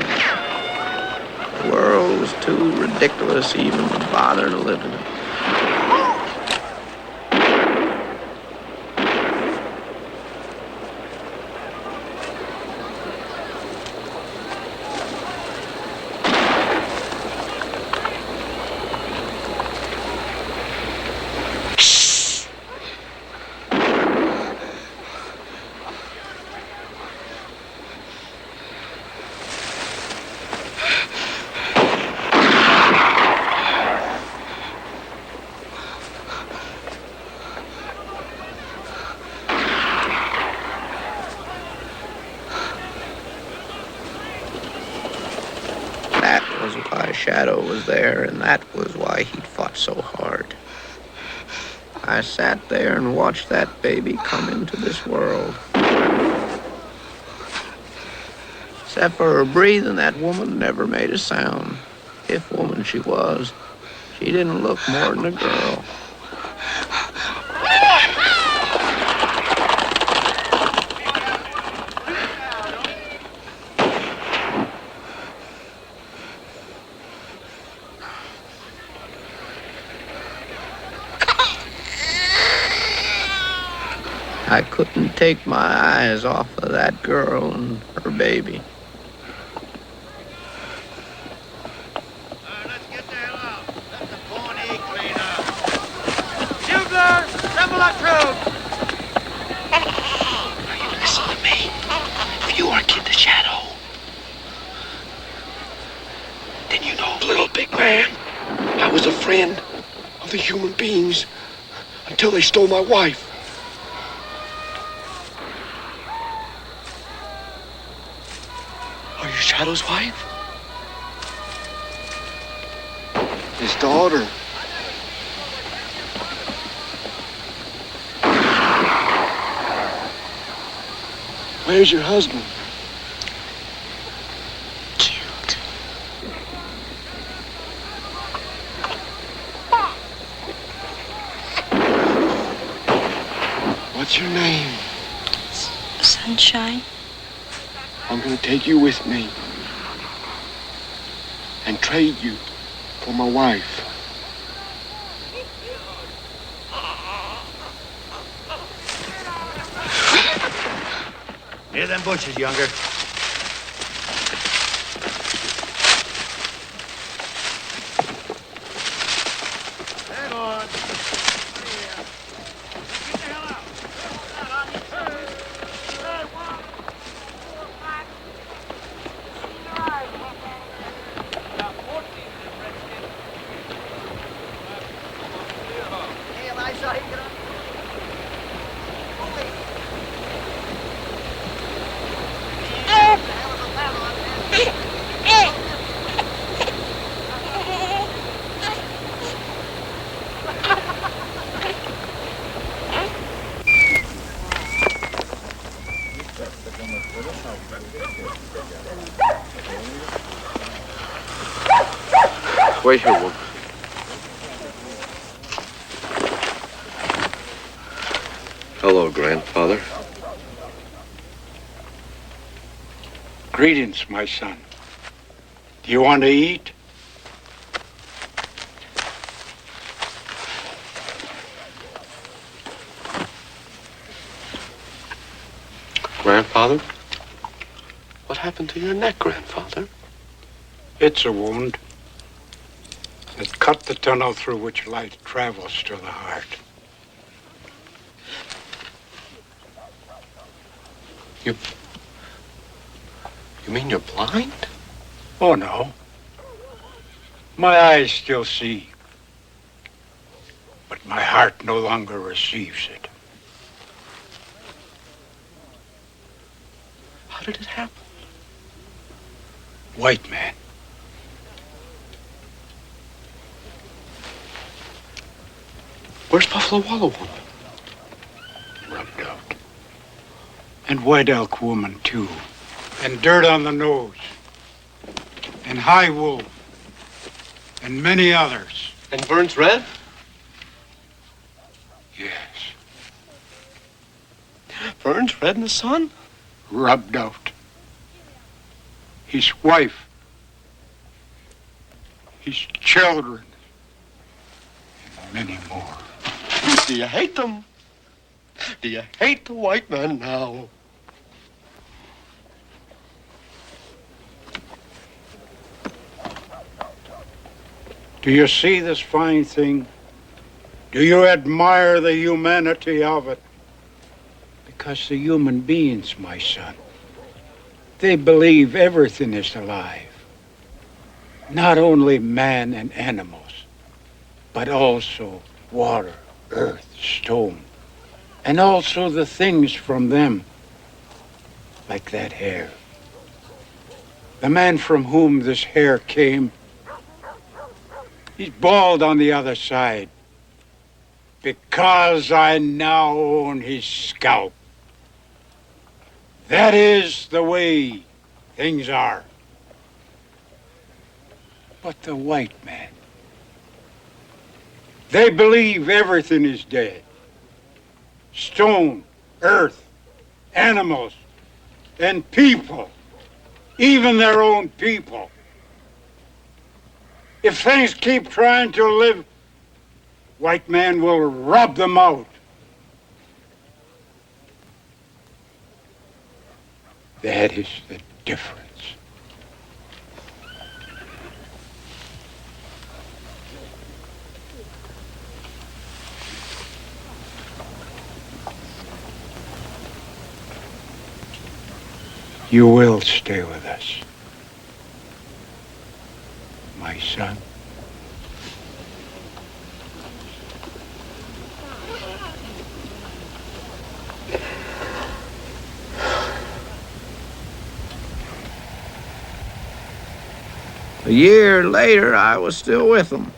The world was too ridiculous even to bother to live in it. my shadow was there, and that was why he'd fought so hard. I sat there and watched that baby come into this world. Except for her breathing, that woman never made a sound. If woman she was, she didn't look more than a girl. I couldn't take my eyes off of that girl and her baby. Bugler, assemble our troop. Listen to me. If you are Kid the Shadow, then you know, little big man, I was a friend of the human beings until they stole my wife. Are you Shadow's wife? His daughter. Where's your husband? Killed. What's your name? Sunshine. I'm gonna take you with me and trade you for my wife. Near them bushes, younger. Hang on. Wait here, woman. Hello, grandfather. Greetings, my son. Do you want to eat? Grandfather? What happened to your neck, grandfather? It's a wound that cut the tunnel through which light travels to the heart. You mean you're blind? Oh, no. My eyes still see, but my heart no longer receives it. How did it happen? White man. Where's Buffalo Wallow woman? Rubbed out. And White Elk woman, too. And Dirt on the Nose. And High Wolf. And many others. And Burns Red? Yes. Burns Red in the sun? Rubbed out. His wife. His children. And many more. Do you hate them? Do you hate the white man now? Do you see this fine thing? Do you admire the humanity of it? Because the human beings, my son, they believe everything is alive. Not only man and animals, but also water, earth, stone, and also the things from them, like that hair. The man from whom this hair came He's bald on the other side. Because I now own his scalp. That is the way things are. But the white man, they believe everything is dead. Stone, earth, animals, and people. Even their own people. If things keep trying to live, white man will rob them out. That is the difference. You will stay with us, my son. A year later, I was still with them.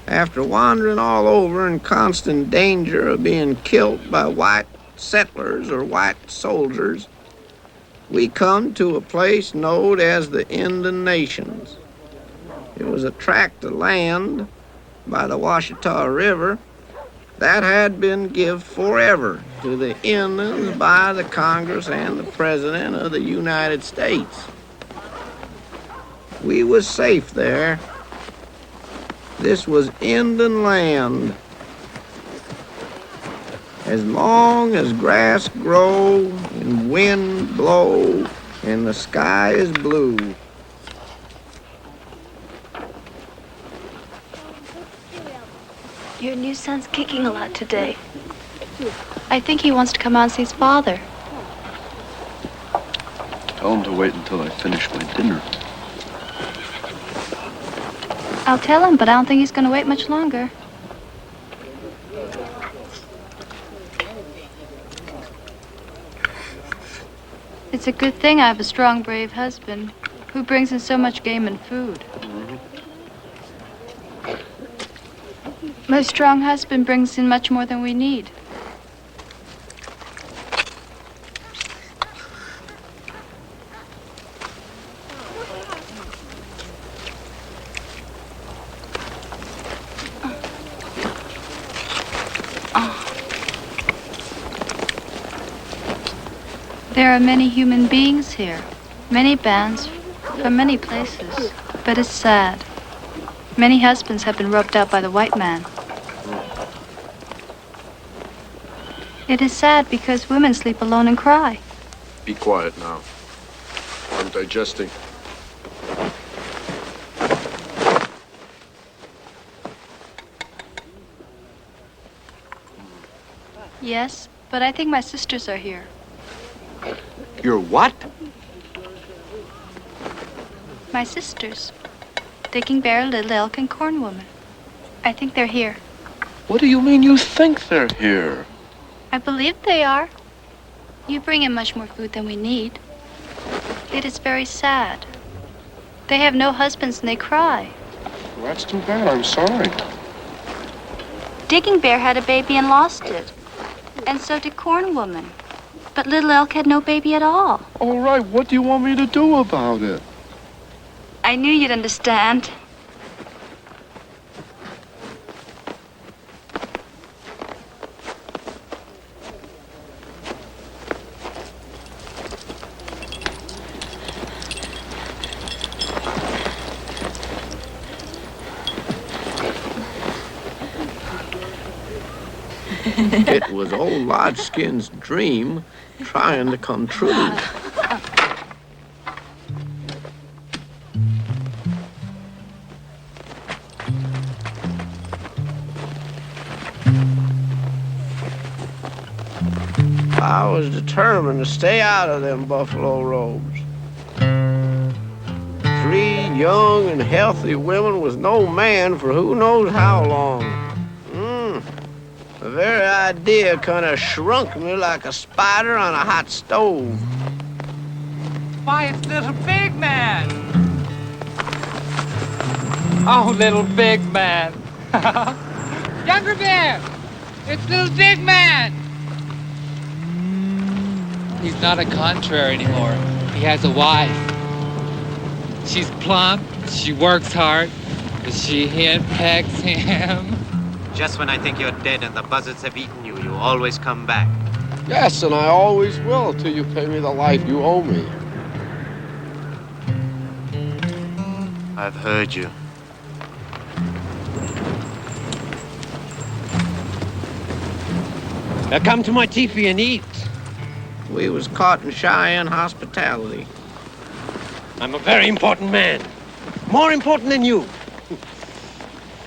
After wandering all over in constant danger of being killed by white settlers or white soldiers, we come to a place known as the Indian Nations. It was a tract of land by the Washita River that had been given forever to the Indians by the Congress and the President of the United States. We was safe there. This was Indian land. As long as grass grow and wind blow and the sky is blue. Your new son's kicking a lot today. I think he wants to come out and see his father. Tell him to wait until I finish my dinner. I'll tell him, but I don't think he's going to wait much longer. It's a good thing I have a strong, brave husband who brings in so much game and food. My strong husband brings in much more than we need. There are many human beings here, many bands from many places, but it's sad. Many husbands have been rubbed out by the white man. It is sad because women sleep alone and cry. Be quiet now. I'm digesting. Yes, but I think my sisters are here. Your what? My sisters. Digging Bear, Little Elk, and Corn Woman. I think they're here. What do you mean you think they're here? I believe they are. You bring in much more food than we need. It is very sad. They have no husbands and they cry. Well, that's too bad. I'm sorry. Digging Bear had a baby and lost it. And so did Corn Woman. But Little Elk had no baby at all. All right, what do you want me to do about it? I knew you'd understand. It was old Lodgeskin's dream trying to come true. I was determined to stay out of them buffalo robes. 3 young and healthy women with no man for who knows how long. The very idea kind of shrunk me like a spider on a hot stove. Why, it's little big man. Oh, little big man. Younger bear! It's little big man! He's not a contrary anymore. He has a wife. She's plump, she works hard, but she henpecks him. Just when I think you're dead and the buzzards have eaten you, you always come back. Yes, and I always will till you pay me the life you owe me. I've heard you. Now come to my teepee and eat. We was caught in Cheyenne hospitality. I'm a very important man. More important than you.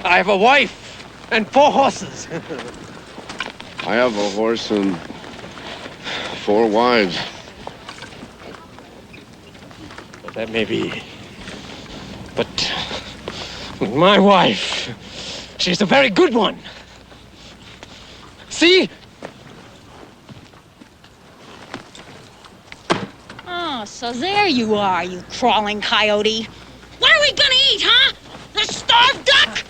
I have a wife and 4 horses. I have a horse and 4 wives. Well, that may be. But my wife, she's a very good one. See? Oh, so there you are, you crawling coyote. What are we gonna eat, huh? The starved duck?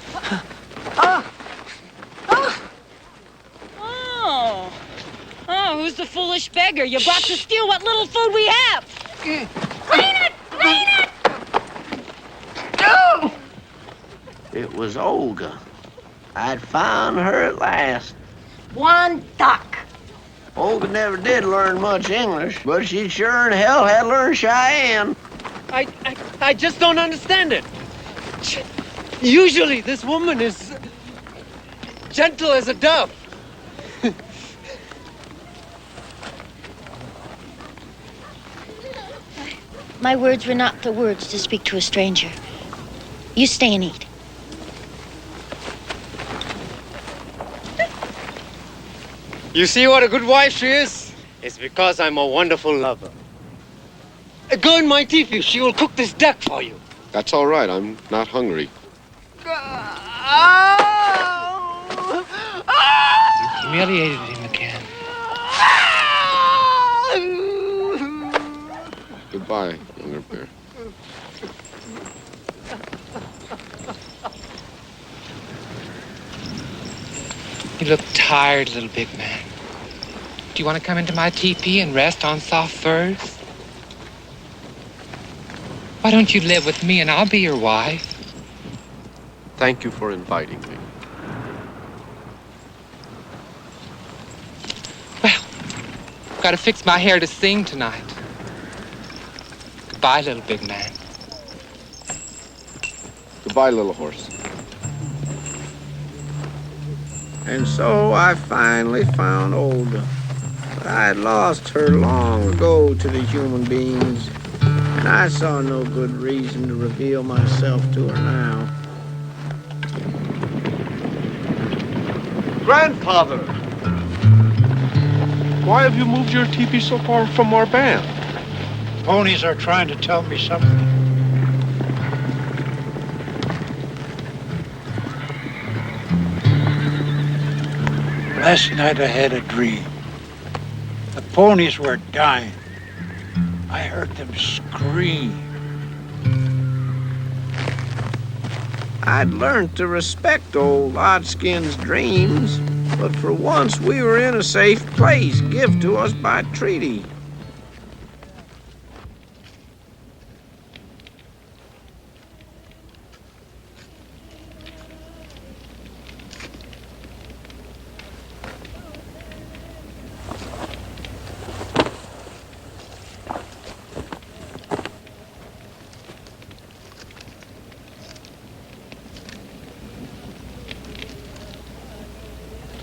Oh, who's the foolish beggar you brought to steal what little food we have? Clean it! Clean it! No! It was Olga. I'd found her at last. One duck. Olga never did learn much English, but she sure in hell had learned Cheyenne. I just don't understand it. Usually this woman is gentle as a dove. My words were not the words to speak to a stranger. You stay and eat. You see what a good wife she is? It's because I'm a wonderful lover. Go in my teepee. She will cook this duck for you. That's all right. I'm not hungry. You humiliated him again. Goodbye, younger bear. You look tired, little big man. Do you want to come into my teepee and rest on soft furs? Why don't you live with me and I'll be your wife? Thank you for inviting me. Got to fix my hair to sing tonight. Goodbye, little big man. Goodbye, little horse. And so I finally found Olga. But I had lost her long ago to the human beings, and I saw no good reason to reveal myself to her now. Grandfather! Why have you moved your teepee so far from our band? Ponies are trying to tell me something. Last night I had a dream. The ponies were dying. I heard them scream. I'd learned to respect old Oddskin's dreams, but for once we were in a safe place given to us by treaty.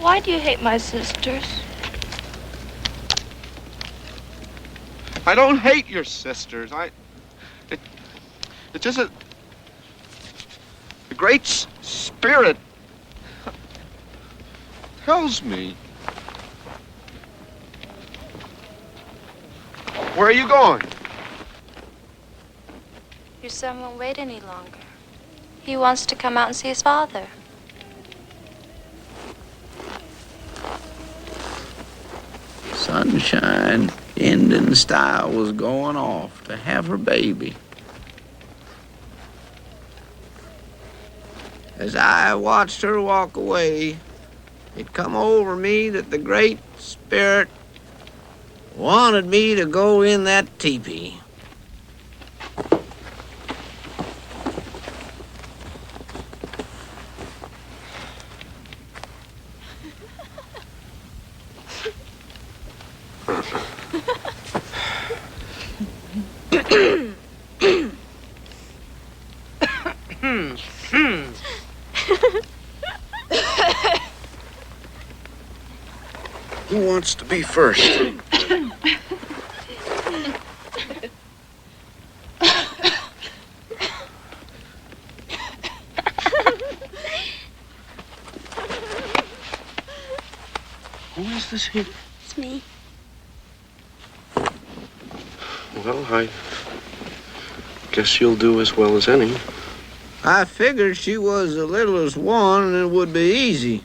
Why do you hate my sisters? I don't hate your sisters. It's just the Great Spirit tells me. Where are you going? Your son won't wait any longer. He wants to come out and see his father. Sunshine, Indian style, was going off to have her baby. As I watched her walk away, it come over me that the Great Spirit wanted me to go in that teepee. Who wants to be first? Who is this here? It's me. Well, I guess you'll do as well as any. I figured she was the littlest one and it would be easy.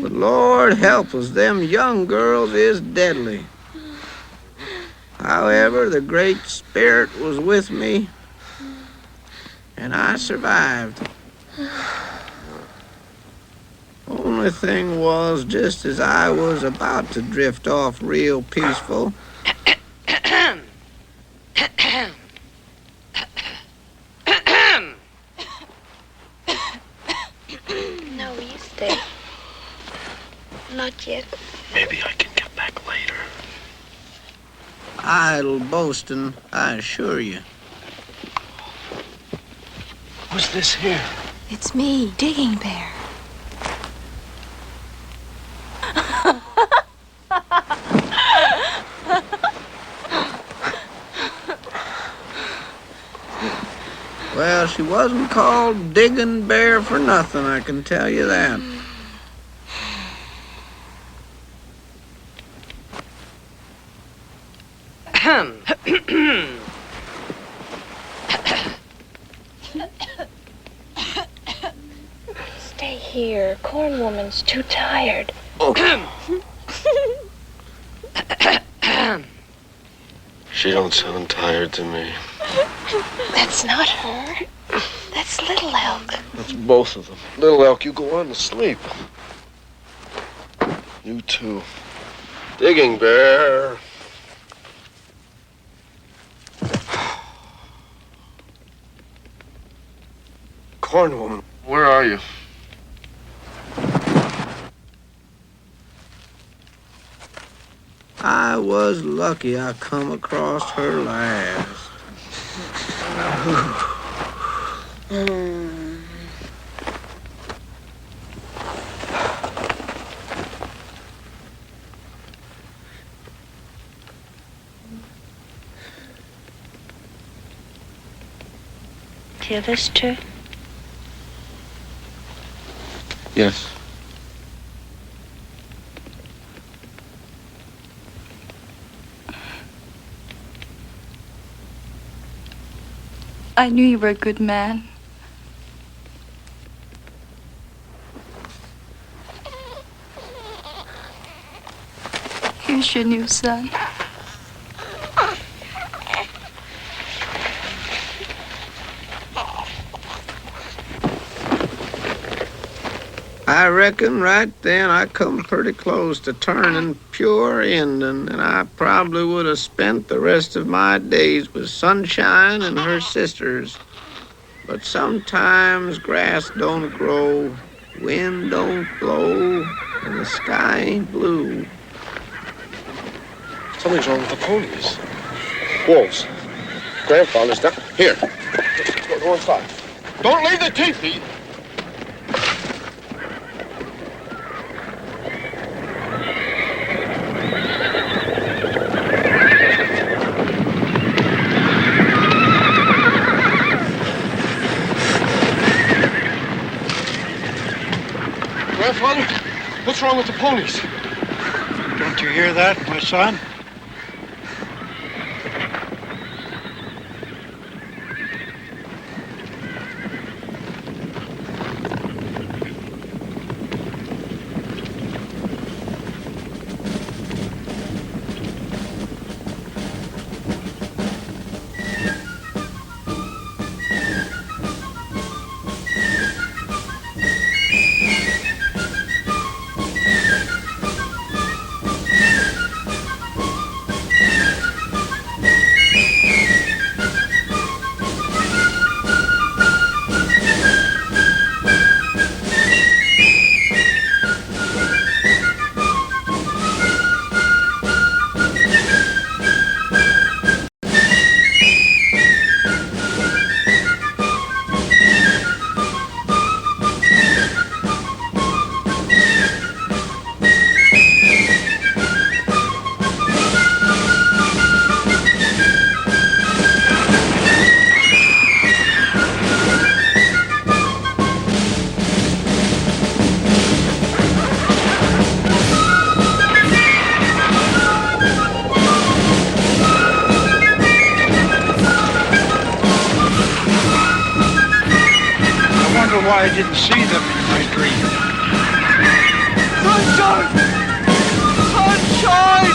But Lord help us, them young girls is deadly. However, the Great Spirit was with me, and I survived. Only thing was, just as I was about to drift off real peaceful, No, you stay. Not yet. Maybe I can get back later. idle boasting, I assure you. Who's this here? It's me, Digging Bear. Well, she wasn't called Digging Bear for nothing, I can tell you that. Stay here. Corn Woman's too tired. She don't sound tired to me. That's not her. That's Little Elk. That's both of them. Little Elk, you go on to sleep. You too. Digging Bear. Corn Woman, where are you? I was lucky I come across her last. Tell this true? Yes. I knew you were a good man. Here's your new son. I reckon right then I come pretty close to turning pure Indian, and I probably would have spent the rest of my days with Sunshine and her sisters. But sometimes grass don't grow, wind don't blow, and the sky ain't blue. Something's wrong with the ponies. Wolves. Grandfather's down. Here. Go inside. Don't leave the teepee. Grandfather, what's wrong with the ponies? Don't you hear that, my son? why I didn't see them in my dream. Sunshine! Sunshine!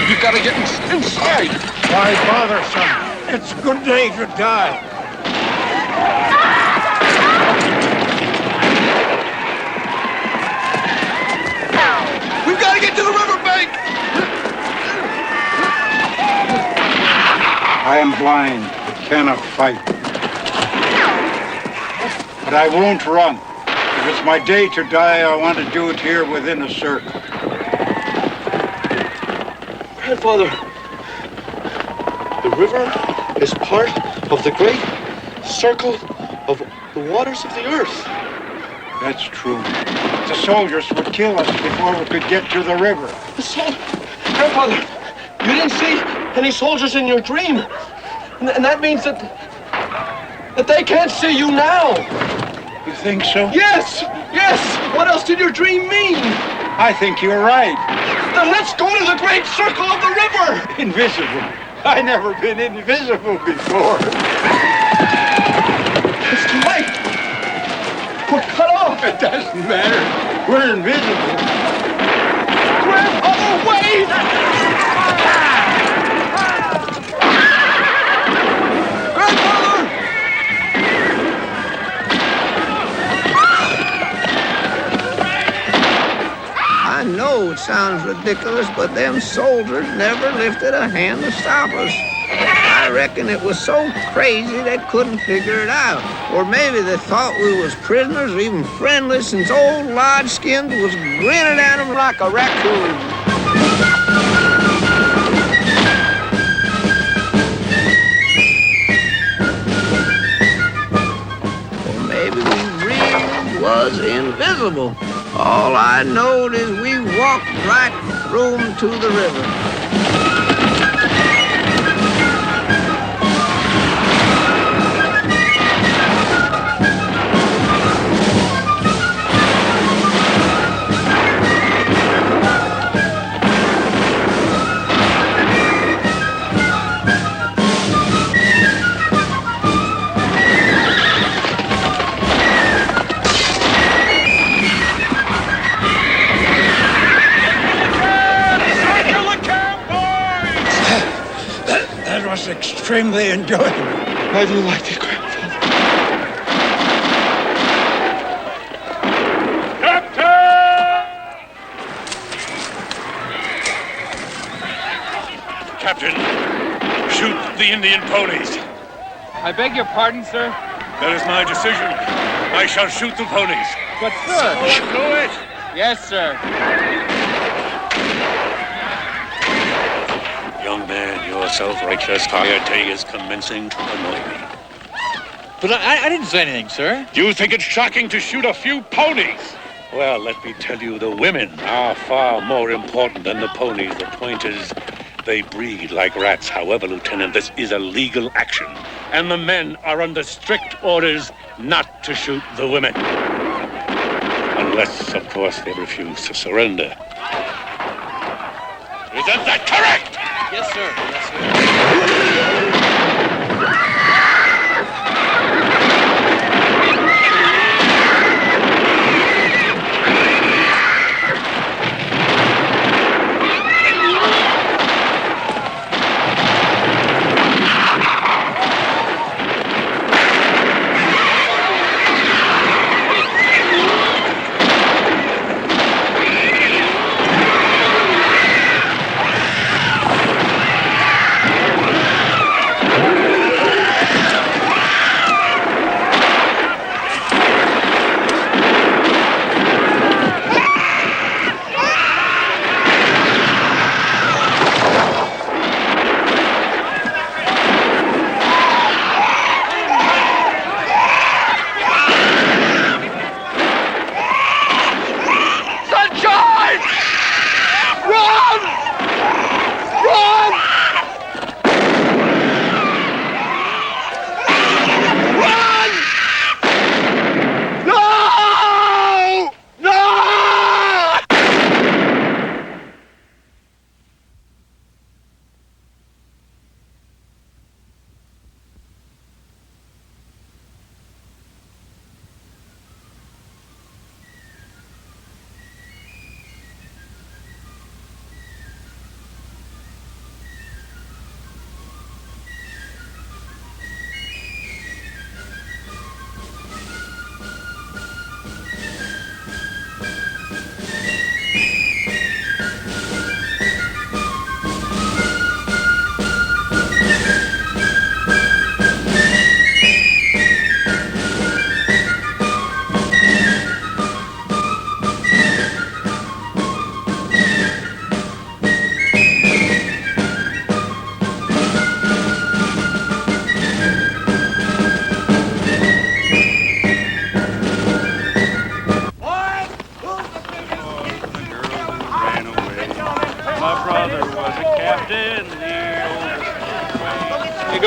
You've got to get inside. Why bother, son? It's a good day to die. We've got to get to the riverbank! I am blind, cannot fight. But I won't run. If it's my day to die, I want to do it here within a circle. Grandfather, the river is part of the great circle of the waters of the earth. That's true. The soldiers would kill us before we could get to the river. Grandfather, you didn't see any soldiers in your dream. And that means that they can't see you now. You think so? Yes! Yes! What else did your dream mean? I think you're right. Then let's go to the great circle of the river! Invisible. I never been invisible before. It's too late. We're cut off. It doesn't matter. We're invisible. Grandfather, wait! Grandfather! I know it sounds ridiculous, but them soldiers never lifted a hand to stop us. I reckon it was so crazy they couldn't figure it out. Or maybe they thought we was prisoners or even friendly since old Lodgeskins was grinning at them like a raccoon. Or maybe we really was invisible. All I knowed is we walked right through 'em to the river. Extremely enjoyable. I do like it, Grandfather. Captain, shoot the Indian ponies. I beg your pardon, sir? That is my decision. I shall shoot the ponies. But, sir... Do it! Yes, sir. Young man, your self-righteous piety is commencing to annoy me. But I didn't say anything, sir. You think it's shocking to shoot a few ponies? Well, let me tell you, the women are far more important than the ponies. The point is, they breed like rats. However, Lieutenant, this is a legal action. And the men are under strict orders not to shoot the women. Unless, of course, they refuse to surrender. Isn't that correct? Yes, sir. Yes, sir.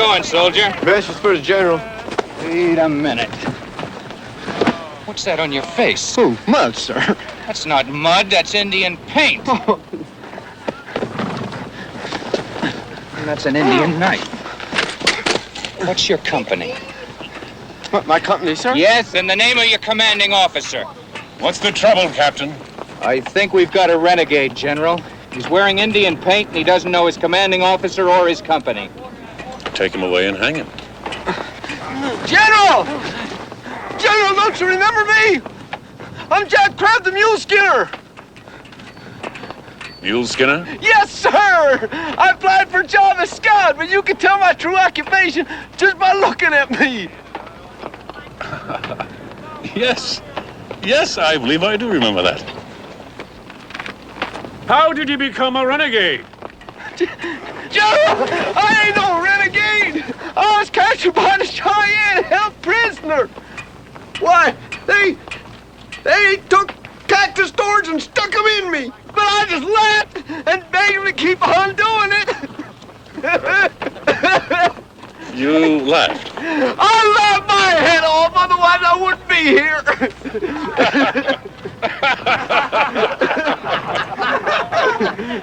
going, soldier? Message for the general. Wait a minute. What's that on your face? Oh, mud, sir. That's not mud, that's Indian paint. Oh. And that's an Indian knife. What's your company? What, my company, sir? Yes, and the name of your commanding officer. What's the trouble, Captain? I think we've got a renegade, General. He's wearing Indian paint and he doesn't know his commanding officer or his company. Take him away and hang him. General! General, don't you remember me? I'm Jack Crab, the mule skinner. Mule Skinner? Yes, sir! I applied for a job as scout, but you can tell my true occupation just by looking at me. Yes. Yes, I believe I do remember that. How did you become a renegade? General, I ain't no renegade. I was captured by the Cheyenne, held prisoner. Why, they took cactus thorns and stuck them in me. But I just laughed and begged them to keep on doing it. You laughed. I laughed my head off, otherwise I wouldn't be here.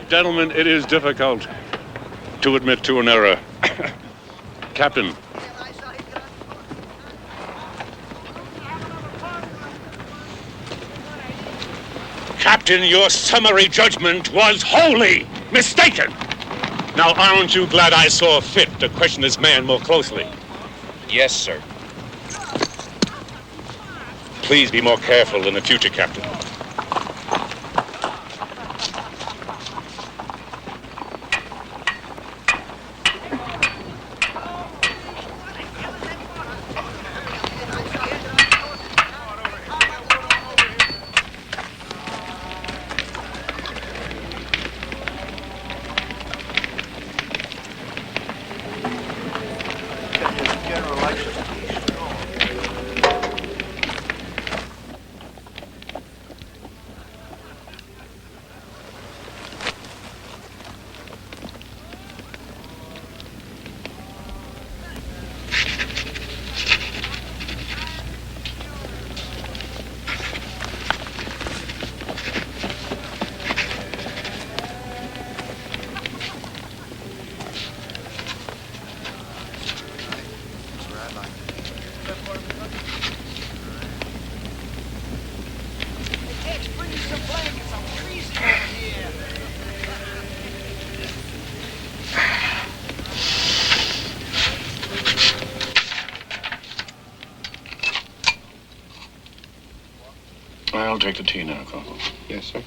Gentlemen, it is difficult to admit to an error. Captain. Captain, your summary judgment was wholly mistaken. Now, aren't you glad I saw fit to question this man more closely? Yes, sir. Please be more careful in the future, Captain. I'll take the tea now, Corporal. Yes, sir.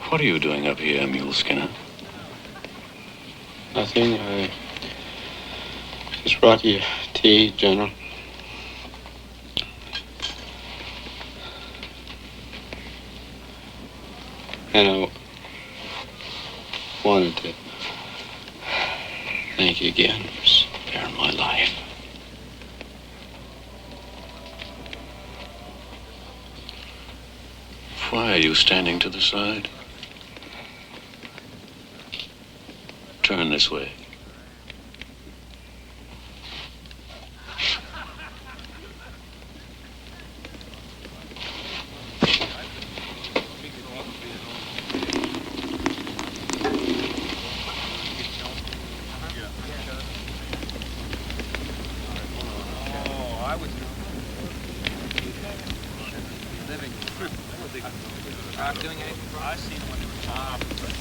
What are you doing up here, Mule Skinner? Nothing. I just brought you tea, General. And I wanted to thank you again for sparing my life. Why are you standing to the side? Turn this way.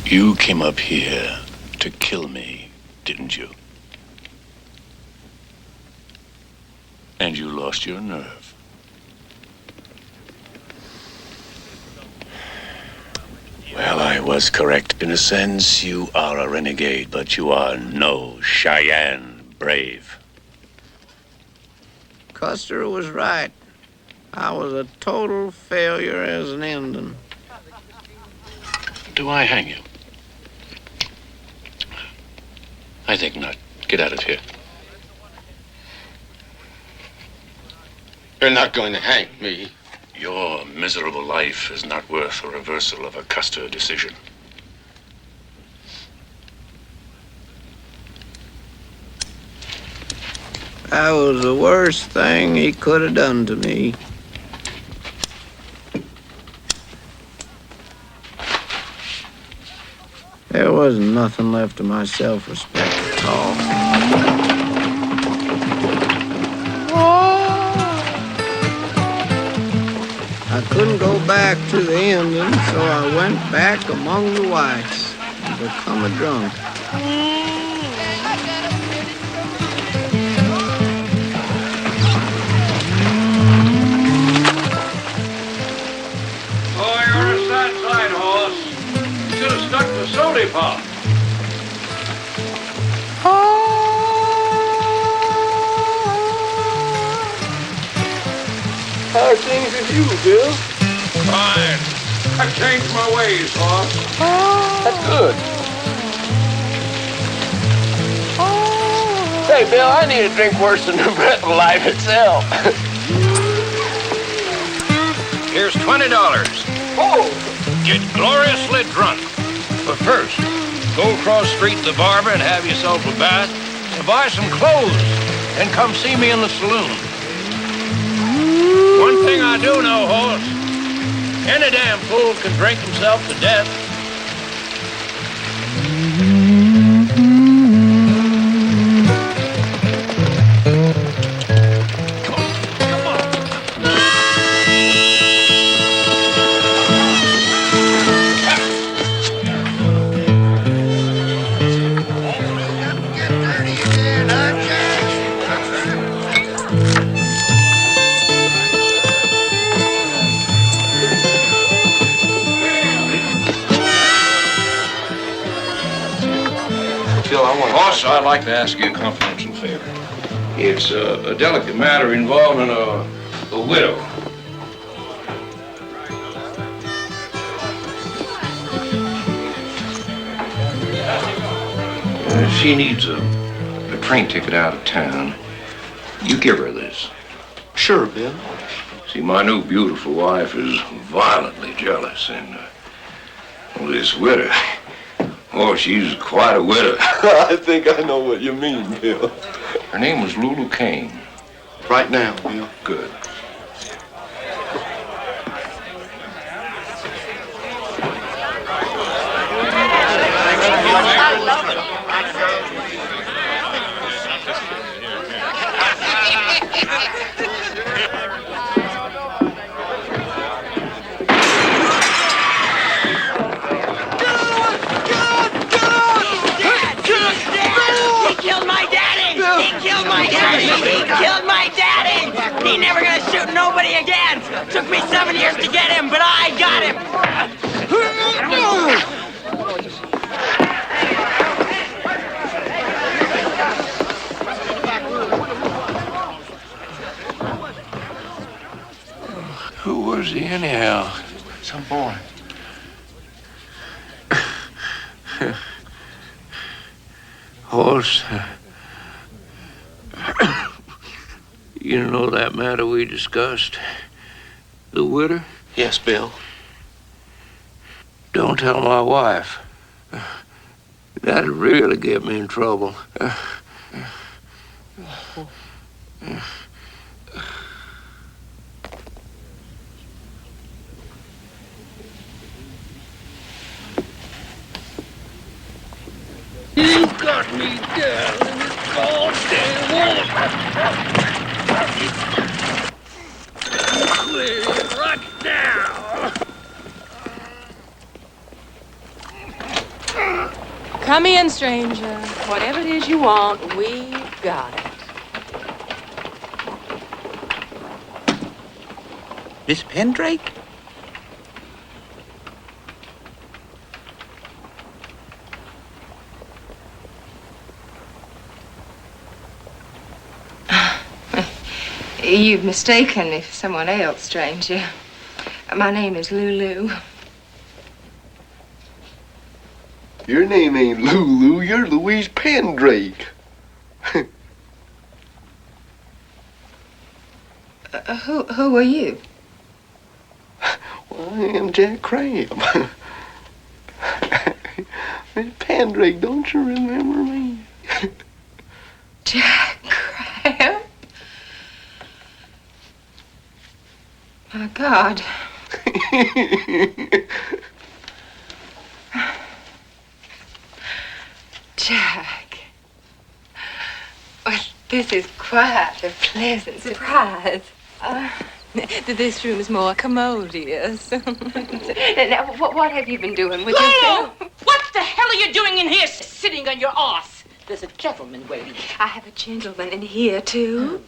You came up here to kill me, didn't you? And you lost your nerve. Well, I was correct. In a sense, you are a renegade, but you are no Cheyenne brave. Custer was right. I was a total failure as an Indian. Do I hang you? I think not. Get out of here. You're not going to hang me. Your miserable life is not worth a reversal of a Custer decision. That was the worst thing he could have done to me. There wasn't nothing left of my self-respect at all. I couldn't go back to the Indians, so I went back among the whites and become a drunk. Oh, you're a sad sight, horse. You should have stuck to sody pop. How are things with you, Bill? Fine. I've changed my ways, horse. That's good. Say, Bill, I need a drink worse than the breath of life itself. Here's $20. Oh! Get gloriously drunk. But first, go across the street to the barber and have yourself a bath and buy some clothes and come see me in the saloon. One thing I do know, horse, any damn fool can drink himself to death. Boss, I'd like to ask you a confidential favor. It's a delicate matter involving a widow. She needs a train ticket out of town. You give her this. Sure, Bill. See, my new beautiful wife is violently jealous, and this widow, oh, she's quite a widow. I think I know what you mean, Bill. Her name was Lulu Kane. Right now, Bill. Good. I love it. He never gonna shoot nobody again. Took me 7 years to get him, but I got him. Who was he anyhow? Some boy. Horse. You know that matter we discussed? The widow? Yes, Bill. Don't tell my wife. That'd really get me in trouble. You got me down in this goddamn water. Clear right now. Come in, stranger. Whatever it is you want, we've got it. Miss Pendrake? You've mistaken me for someone else, stranger. My name is Lulu. Your name ain't Lulu, you're Louise Pendrake. Who are you? Well, I am Jack Crab. Miss Pendrake, don't you remember me? Jack Crab? My God. Jack. Well, this is quite a pleasant surprise. This room is more commodious. Now, what have you been doing with yourself? What the hell are you doing in here sitting on your arse? There's a gentleman waiting. I have a gentleman in here, too.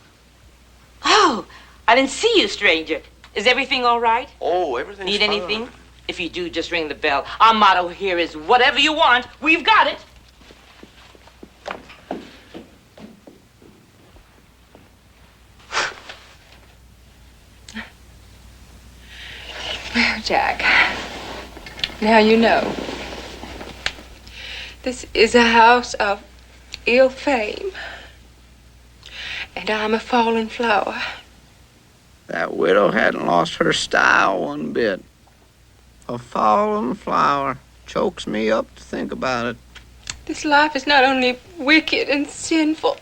Oh, I didn't see you, stranger. Is everything all right? Oh, everything's Need fine. anything? If you do, just ring the bell. Our motto here is whatever you want, we've got it. Well, Jack, now you know. This is a house of ill fame. And I'm a fallen flower. That widow hadn't lost her style one bit. A fallen flower. Chokes me up to think about it. This life is not only wicked and sinful,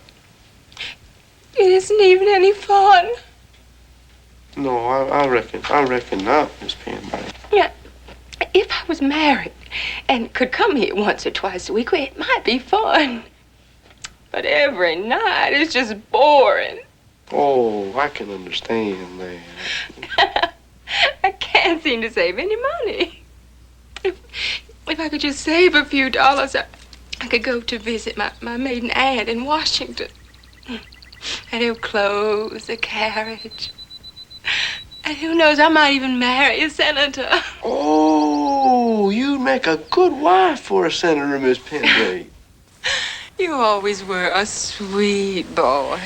it isn't even any fun. No, I reckon not, Miss Pendrake. Yeah, if I was married and could come here once or twice a week, well, it might be fun. But every night is just boring. Oh, I can understand that. I can't seem to save any money. If I could just save a few dollars, I could go to visit my maiden aunt in Washington. And her clothes, a carriage. And who knows, I might even marry a senator. Oh, you'd make a good wife for a senator, Miss Pendrake. You always were a sweet boy.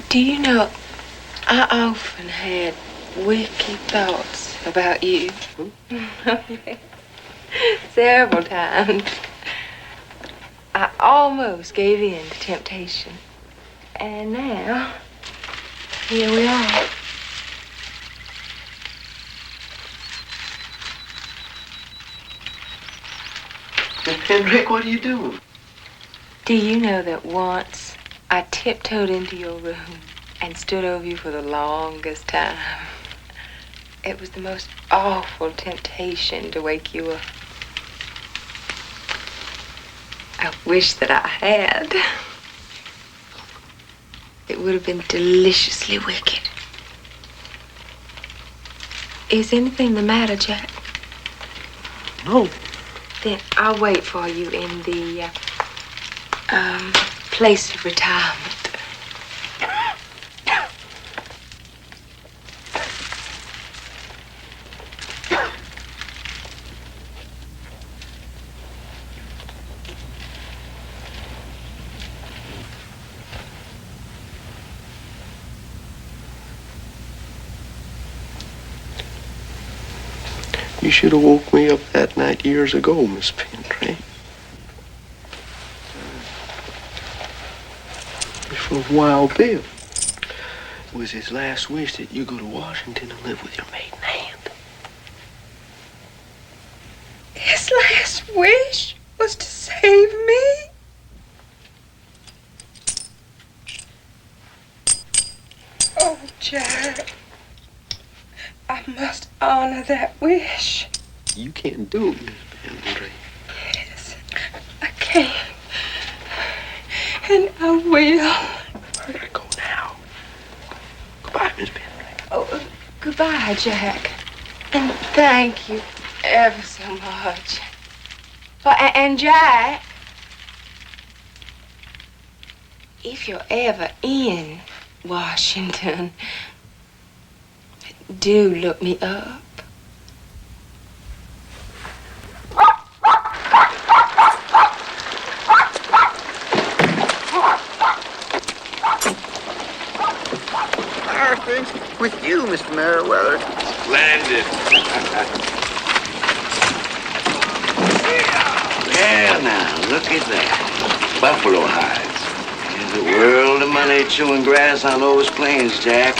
Do you know, I often had wicked thoughts about you. Several times. I almost gave in to temptation. And now, here we are. Miss Pendrake, what are you doing? Do you know that once I tiptoed into your room and stood over you for the longest time? It was the most awful temptation to wake you up. I wish that I had. It would have been deliciously wicked. Is anything the matter, Jack? No. Then I'll wait for you in the place of retirement. You should have woke me up that night years ago, Miss Pendrake. For Wild Bill. It was his last wish that you go to Washington and live with your maiden aunt. His last wish was to save me? Oh, Jack. I must honor that wish. You can't do it, Miss Pendrake. Yes, I can. And I will. I gotta go now. Goodbye, Miss Pendrake. Oh, goodbye, Jack. And thank you ever so much. Well, and Jack, if you're ever in Washington, do look me up. How are things with you, Mr. Merriweather? Splendid. Well, now, look at that. Buffalo hides. And A world of money chewing grass on those plains, Jack.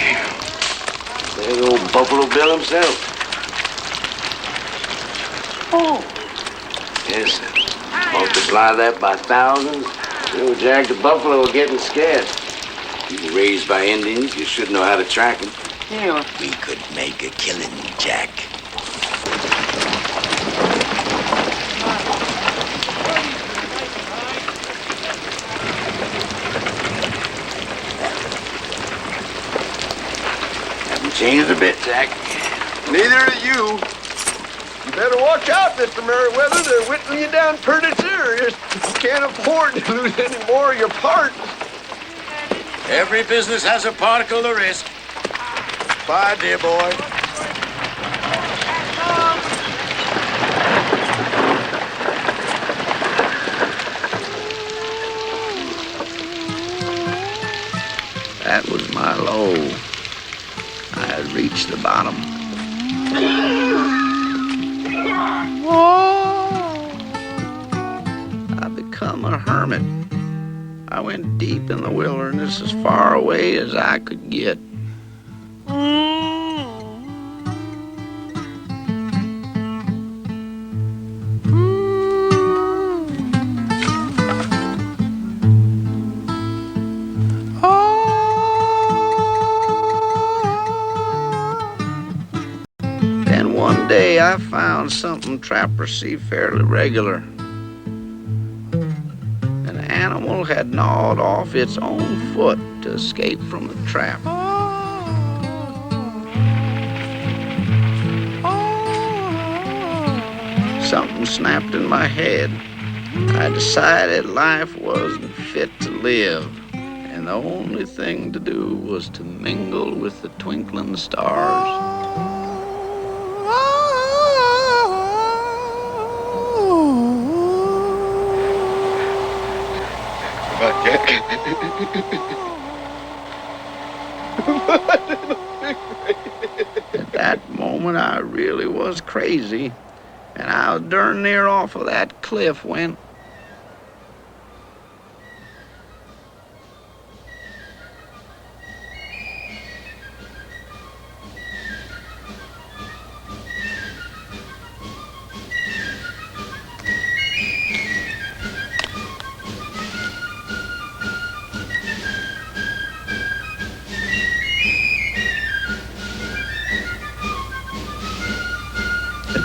There's old Buffalo Bill himself. Oh. Yes, sir. Multiply that by thousands. You know, Jack, the buffalo are getting scared. You were raised by Indians. You should know how to track them. Yeah. We could make a killing, Jack. Haven't changed a bit, Jack. Neither are you. You better watch out, Mr. Merriweather. They're whittling you down pretty serious. You can't afford to lose any more of your parts. Every business has a particle of risk. Bye, dear boy. That was my low. I had reached the bottom. I become a hermit. I went deep in the wilderness, as far away as I could get. Then one day I found something trappers see fairly regular. An animal had gnawed off its own foot to escape from the trap. Something snapped in my head. I decided life wasn't fit to live, and the only thing to do was to mingle with the twinkling stars. Jack. At that moment, I really was crazy, and I was darn near off of that cliff when...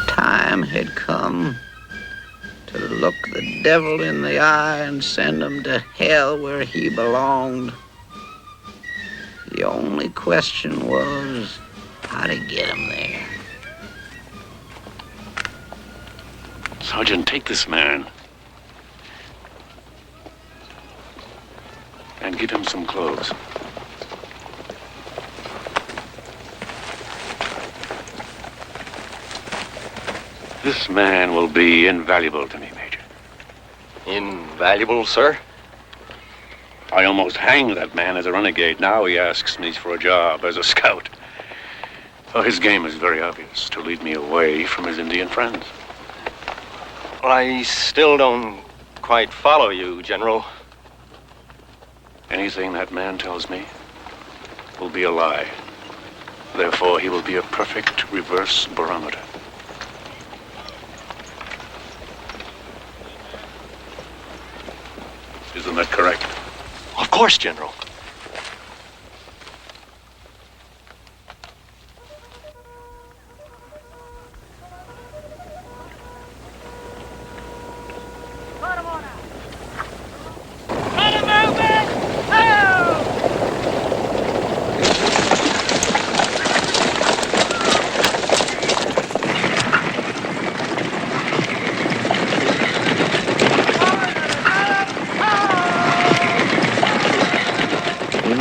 time had come to look the devil in the eye and send him to hell where he belonged. The only question was how to get him there. Sergeant, take this man and give him some clothes. This man will be invaluable to me, Major. Invaluable, sir? I almost hanged that man as a renegade. Now he asks me for a job as a scout. Oh, his game is very obvious, to lead me away from his Indian friends. Well, I still don't quite follow you, General. Anything that man tells me will be a lie. Therefore, he will be a perfect reverse barometer. Isn't that correct? Of course, General.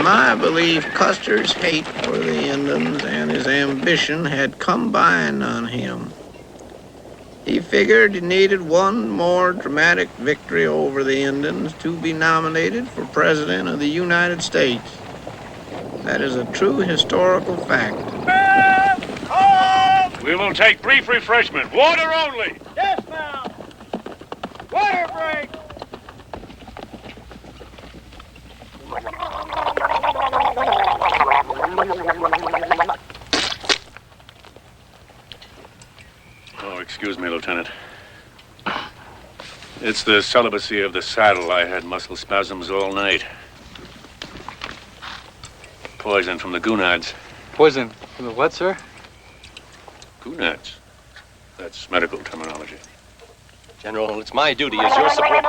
I believe Custer's hate for the Indians and his ambition had combined on him. He figured he needed one more dramatic victory over the Indians to be nominated for President of the United States. That is a true historical fact. We will take brief refreshment. Water only. Yes, ma'am. Water break. Oh, excuse me, Lieutenant. It's the celibacy of the saddle. I had muscle spasms all night. Poison from the gonads. Poison from the what, sir? Gonads. That's medical terminology. General, it's my duty as your support.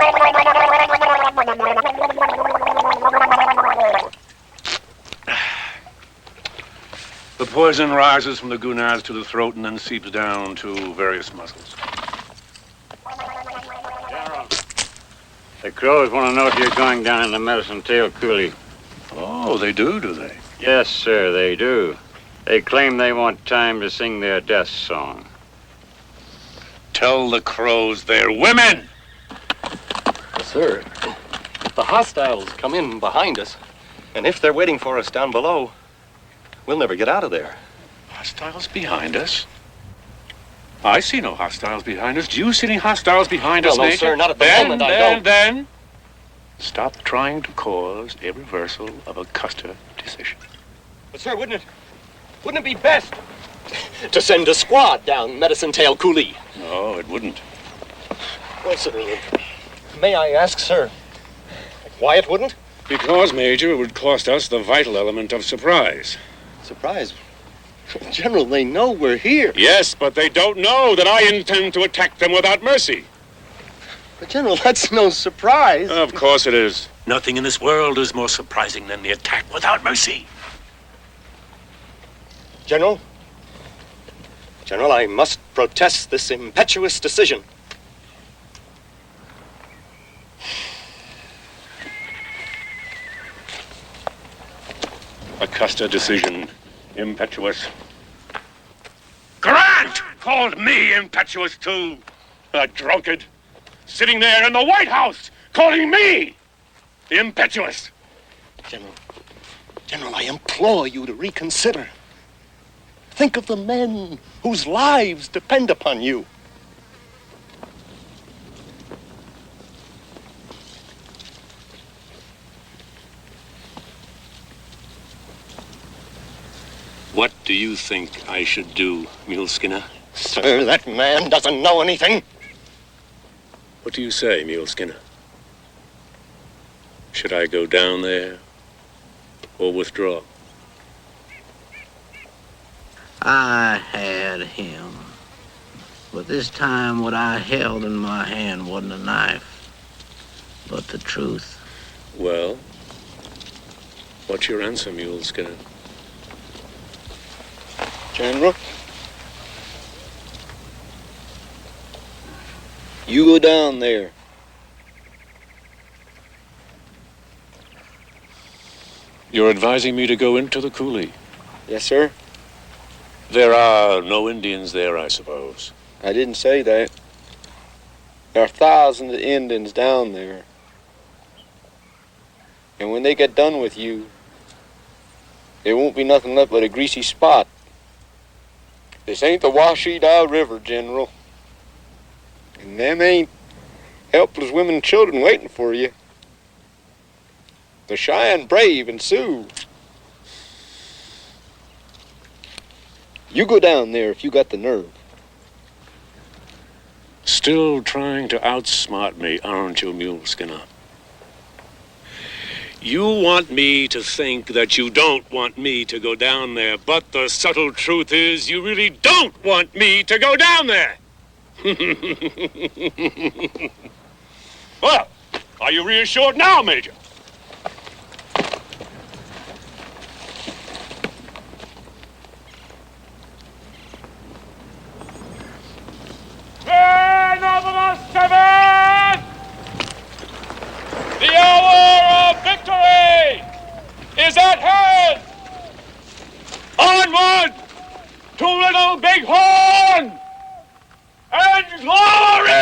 The poison rises from the gonads to the throat and then seeps down to various muscles. The Crows want to know if you're going down in the Medicine Tail Coulee. Oh, they do they? Yes, sir, they do. They claim they want time to sing their death song. Tell the Crows they're women! Sir, if the hostiles come in behind us, and if they're waiting for us down below, we'll never get out of there. Hostiles behind us? I see no hostiles behind us. Do you see any hostiles behind us, no, Major? Sir, not at the moment, I don't. Then, stop trying to cause a reversal of a Custer decision. But, sir, wouldn't it be best to send a squad down Medicine Tail Coulee? No, it wouldn't. Well, sir, may I ask, sir, why it wouldn't? Because, Major, it would cost us the vital element of surprise. Surprise? General, they know we're here. Yes, but they don't know that I intend to attack them without mercy. But, General, that's no surprise. Of course it is. Nothing in this world is more surprising than the attack without mercy. General, I must protest this impetuous decision. A Custer decision. Impetuous. Grant called me impetuous, too. A drunkard. Sitting there in the White House, calling me impetuous. General, I implore you to reconsider. Think of the men whose lives depend upon you. What do you think I should do, Mule Skinner? Sir, that man doesn't know anything. What do you say, Mule Skinner? Should I go down there or withdraw? I had him. But this time what I held in my hand wasn't a knife, but the truth. Well, what's your answer, Mule Skinner? General, you go down there. You're advising me to go into the coulee? Yes, sir. There are no Indians there, I suppose. I didn't say that. There are thousands of Indians down there. And when they get done with you, there won't be nothing left but a greasy spot. This ain't the Washita River, General. And them ain't helpless women and children waiting for you. The Cheyenne brave and Sioux. You go down there if you got the nerve. Still trying to outsmart me, aren't you, Mule Skinner? You want me to think that you don't want me to go down there, but the subtle truth is you really don't want me to go down there. Well, are you reassured now, Major? Men of the Seven! The hour of victory is at hand! Onward to Little Bighorn and glory!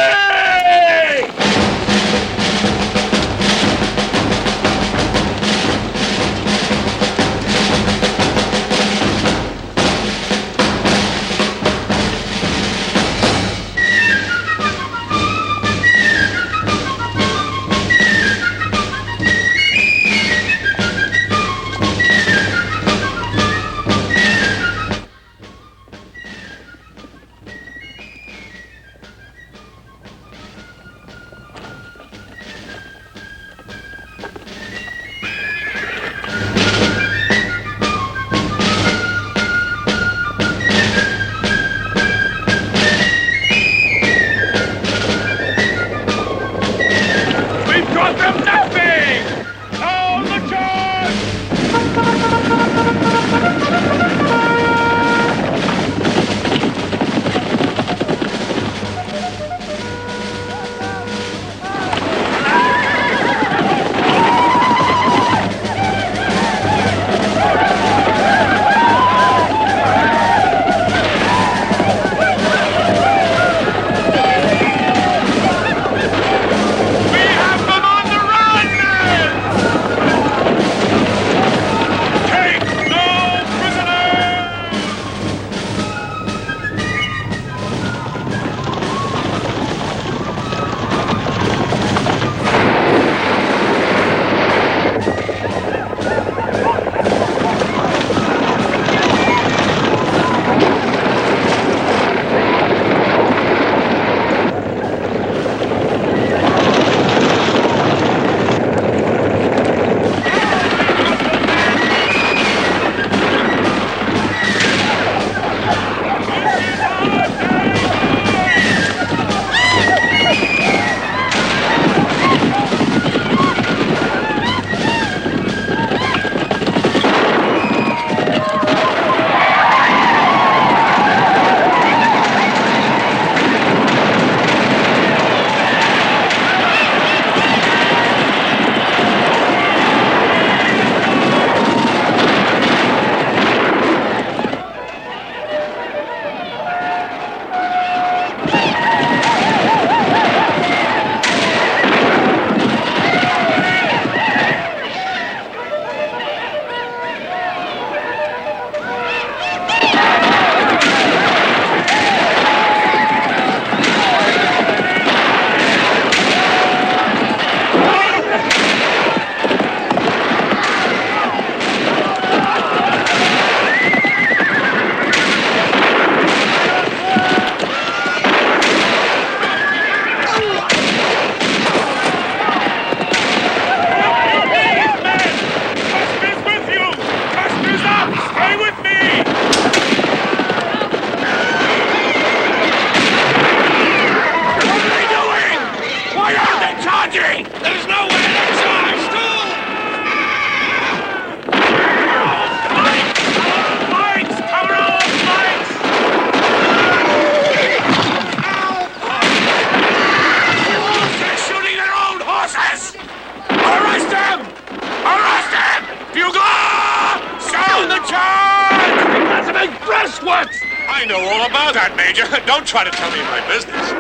know all about that, Major. Don't try to tell me my business.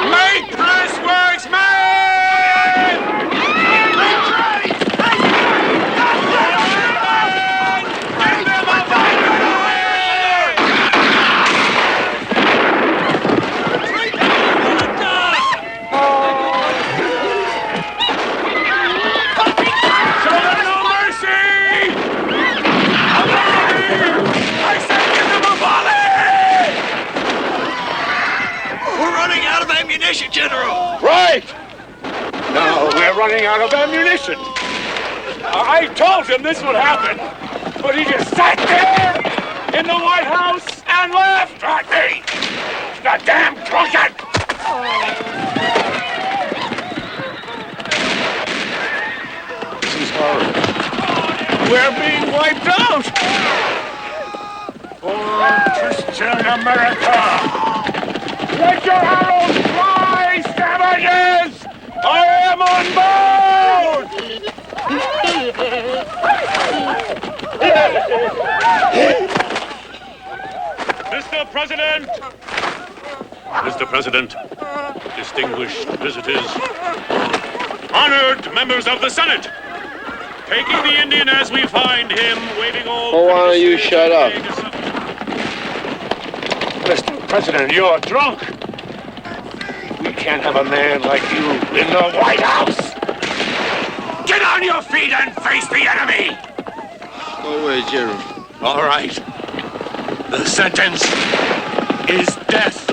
Make this works, man! General! Right! No, we're running out of ammunition. I told him this would happen, but he just sat there in the White House and laughed at me. The damn drunkard! This is horrible. We're being wiped out! For Christian America! Let your arrows fly, savages! I am on board! Mr. President! Mr. President, distinguished visitors, honored members of the Senate, taking the Indian as we find him, waving all... Oh, why don't you shut up? Mr. President, you're drunk. We can't have a man like you in the White House. Get on your feet and face the enemy. Go away, General. All right. The sentence is death.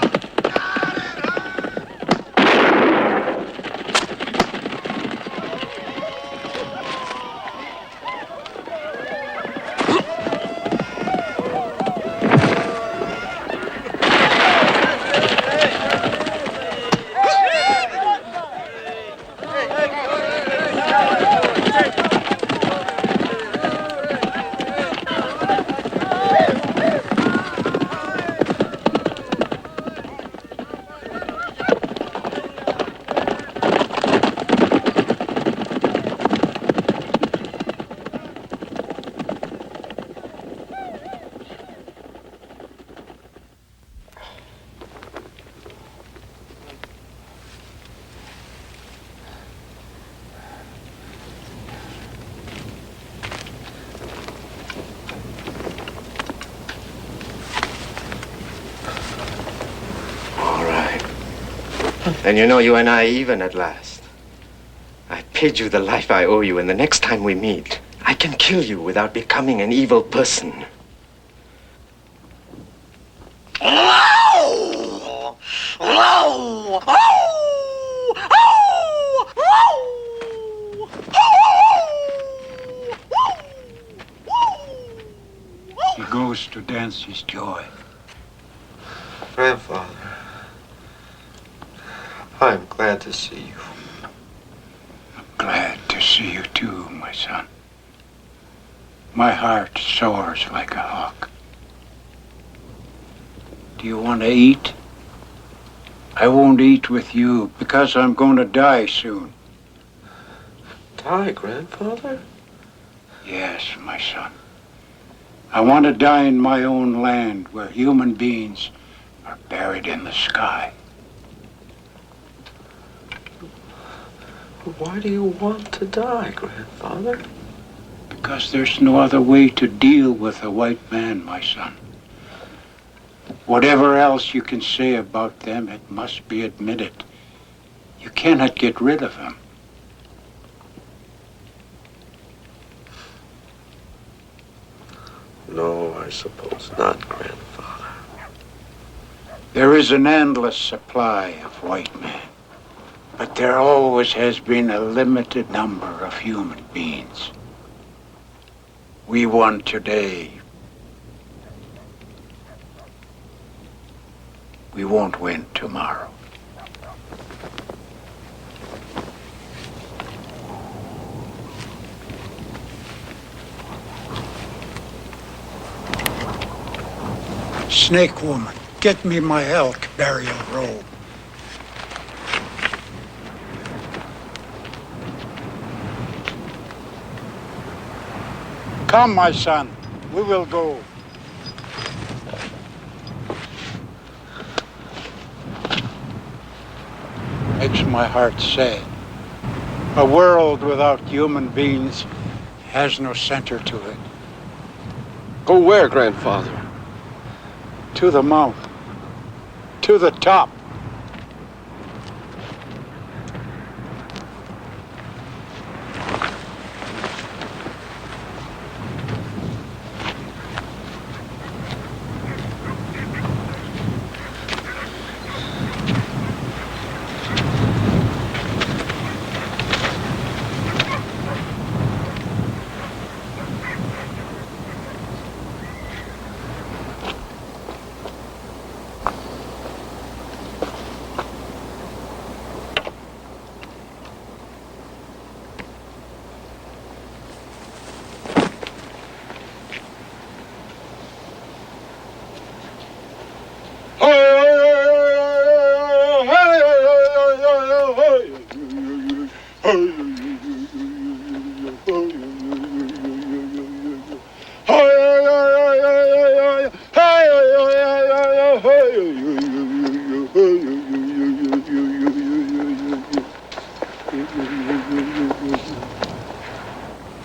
And you know, you and I even at last. I paid you the life I owe you, and the next time we meet, I can kill you without becoming an evil person. He goes to dance his joy. Grandfather, I'm glad to see you. I'm glad to see you too, my son. My heart soars like a hawk. Do you want to eat? I won't eat with you because I'm going to die soon. Die, Grandfather? Yes, my son. I want to die in my own land where human beings are buried in the sky. Why do you want to die, Grandfather? Because there's no other way to deal with a white man, my son. Whatever else you can say about them, it must be admitted. You cannot get rid of them. No, I suppose not, Grandfather. There is an endless supply of white men, but there always has been a limited number of human beings. We won today. We won't win tomorrow. Snake woman, get me my elk burial robe. Come, my son, we will go. makes my heart sad. A world without human beings has no center to it. Go where, grandfather? To the mountain. To the top.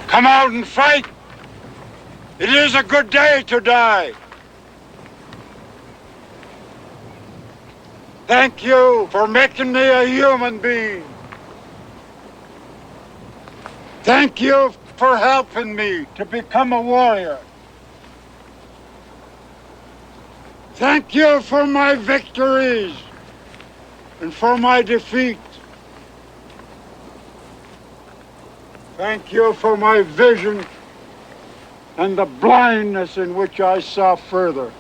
Come out and fight. It is a good day to die. Thank you for making me a human being. Thank you for helping me to become a warrior. Thank you for my victories and for my defeat. Thank you for my vision and the blindness in which I saw further.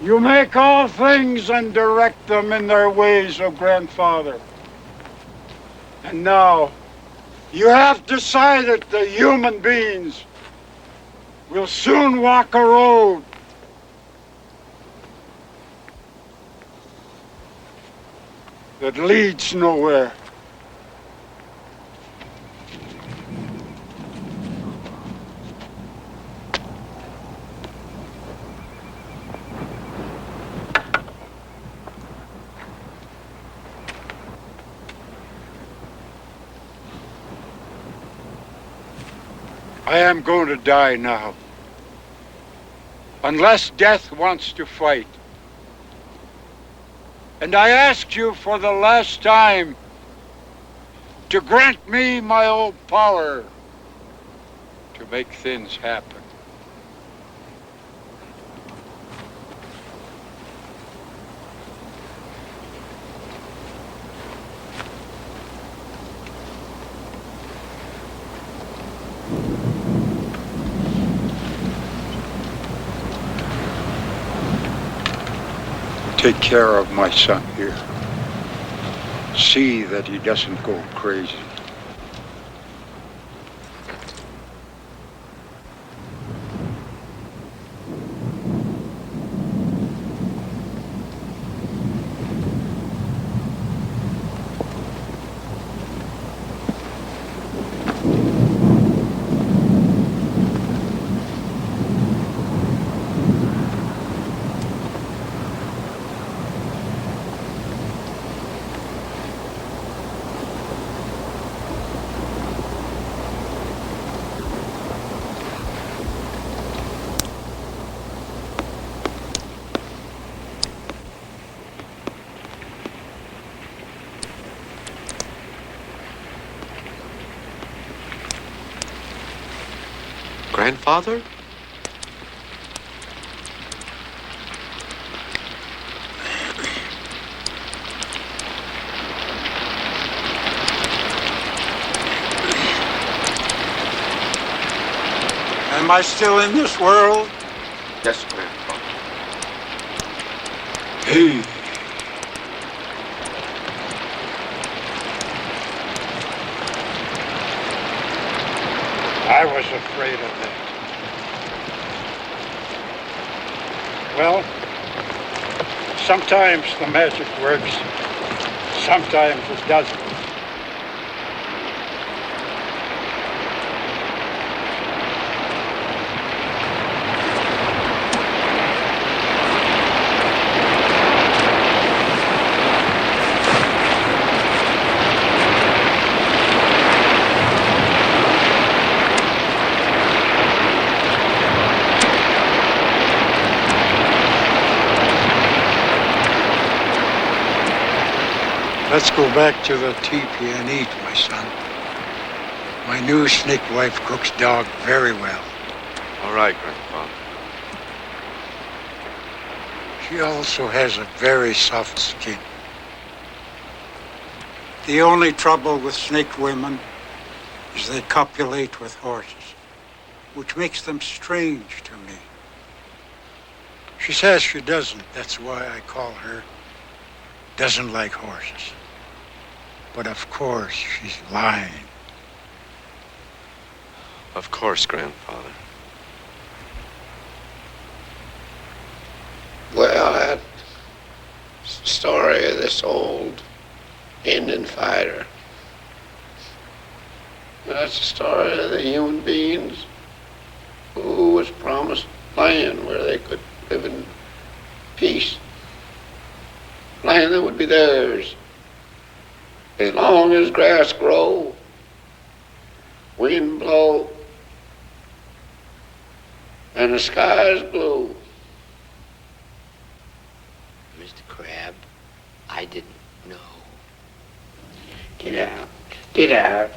You make all things and direct them in their ways, O grandfather. And now, you have decided that human beings will soon walk a road that leads nowhere. I am going to die now, unless death wants to fight. And I ask you for the last time to grant me my old power to make things happen. Take care of my son here. See that he doesn't go crazy. Grandfather? Am I still in this world? Yes, grandfather. Hey. I was afraid of that. Well, sometimes the magic works, sometimes it doesn't. Let's go back to the teepee and eat, my son. My new snake wife cooks dog very well. All right, Grandfather. She also has a very soft skin. The only trouble with snake women is they copulate with horses, which makes them strange to me. She says she doesn't. That's why I call her doesn't like horses. But of course, she's lying. Of course, Grandfather. Well, that story of this old Indian fighter, that's the story of the human beings who was promised land where they could live in peace. Land that would be theirs as long as grass grow, wind blow, and the skies blue. Mr. Crab, I didn't know. Get out. Get out.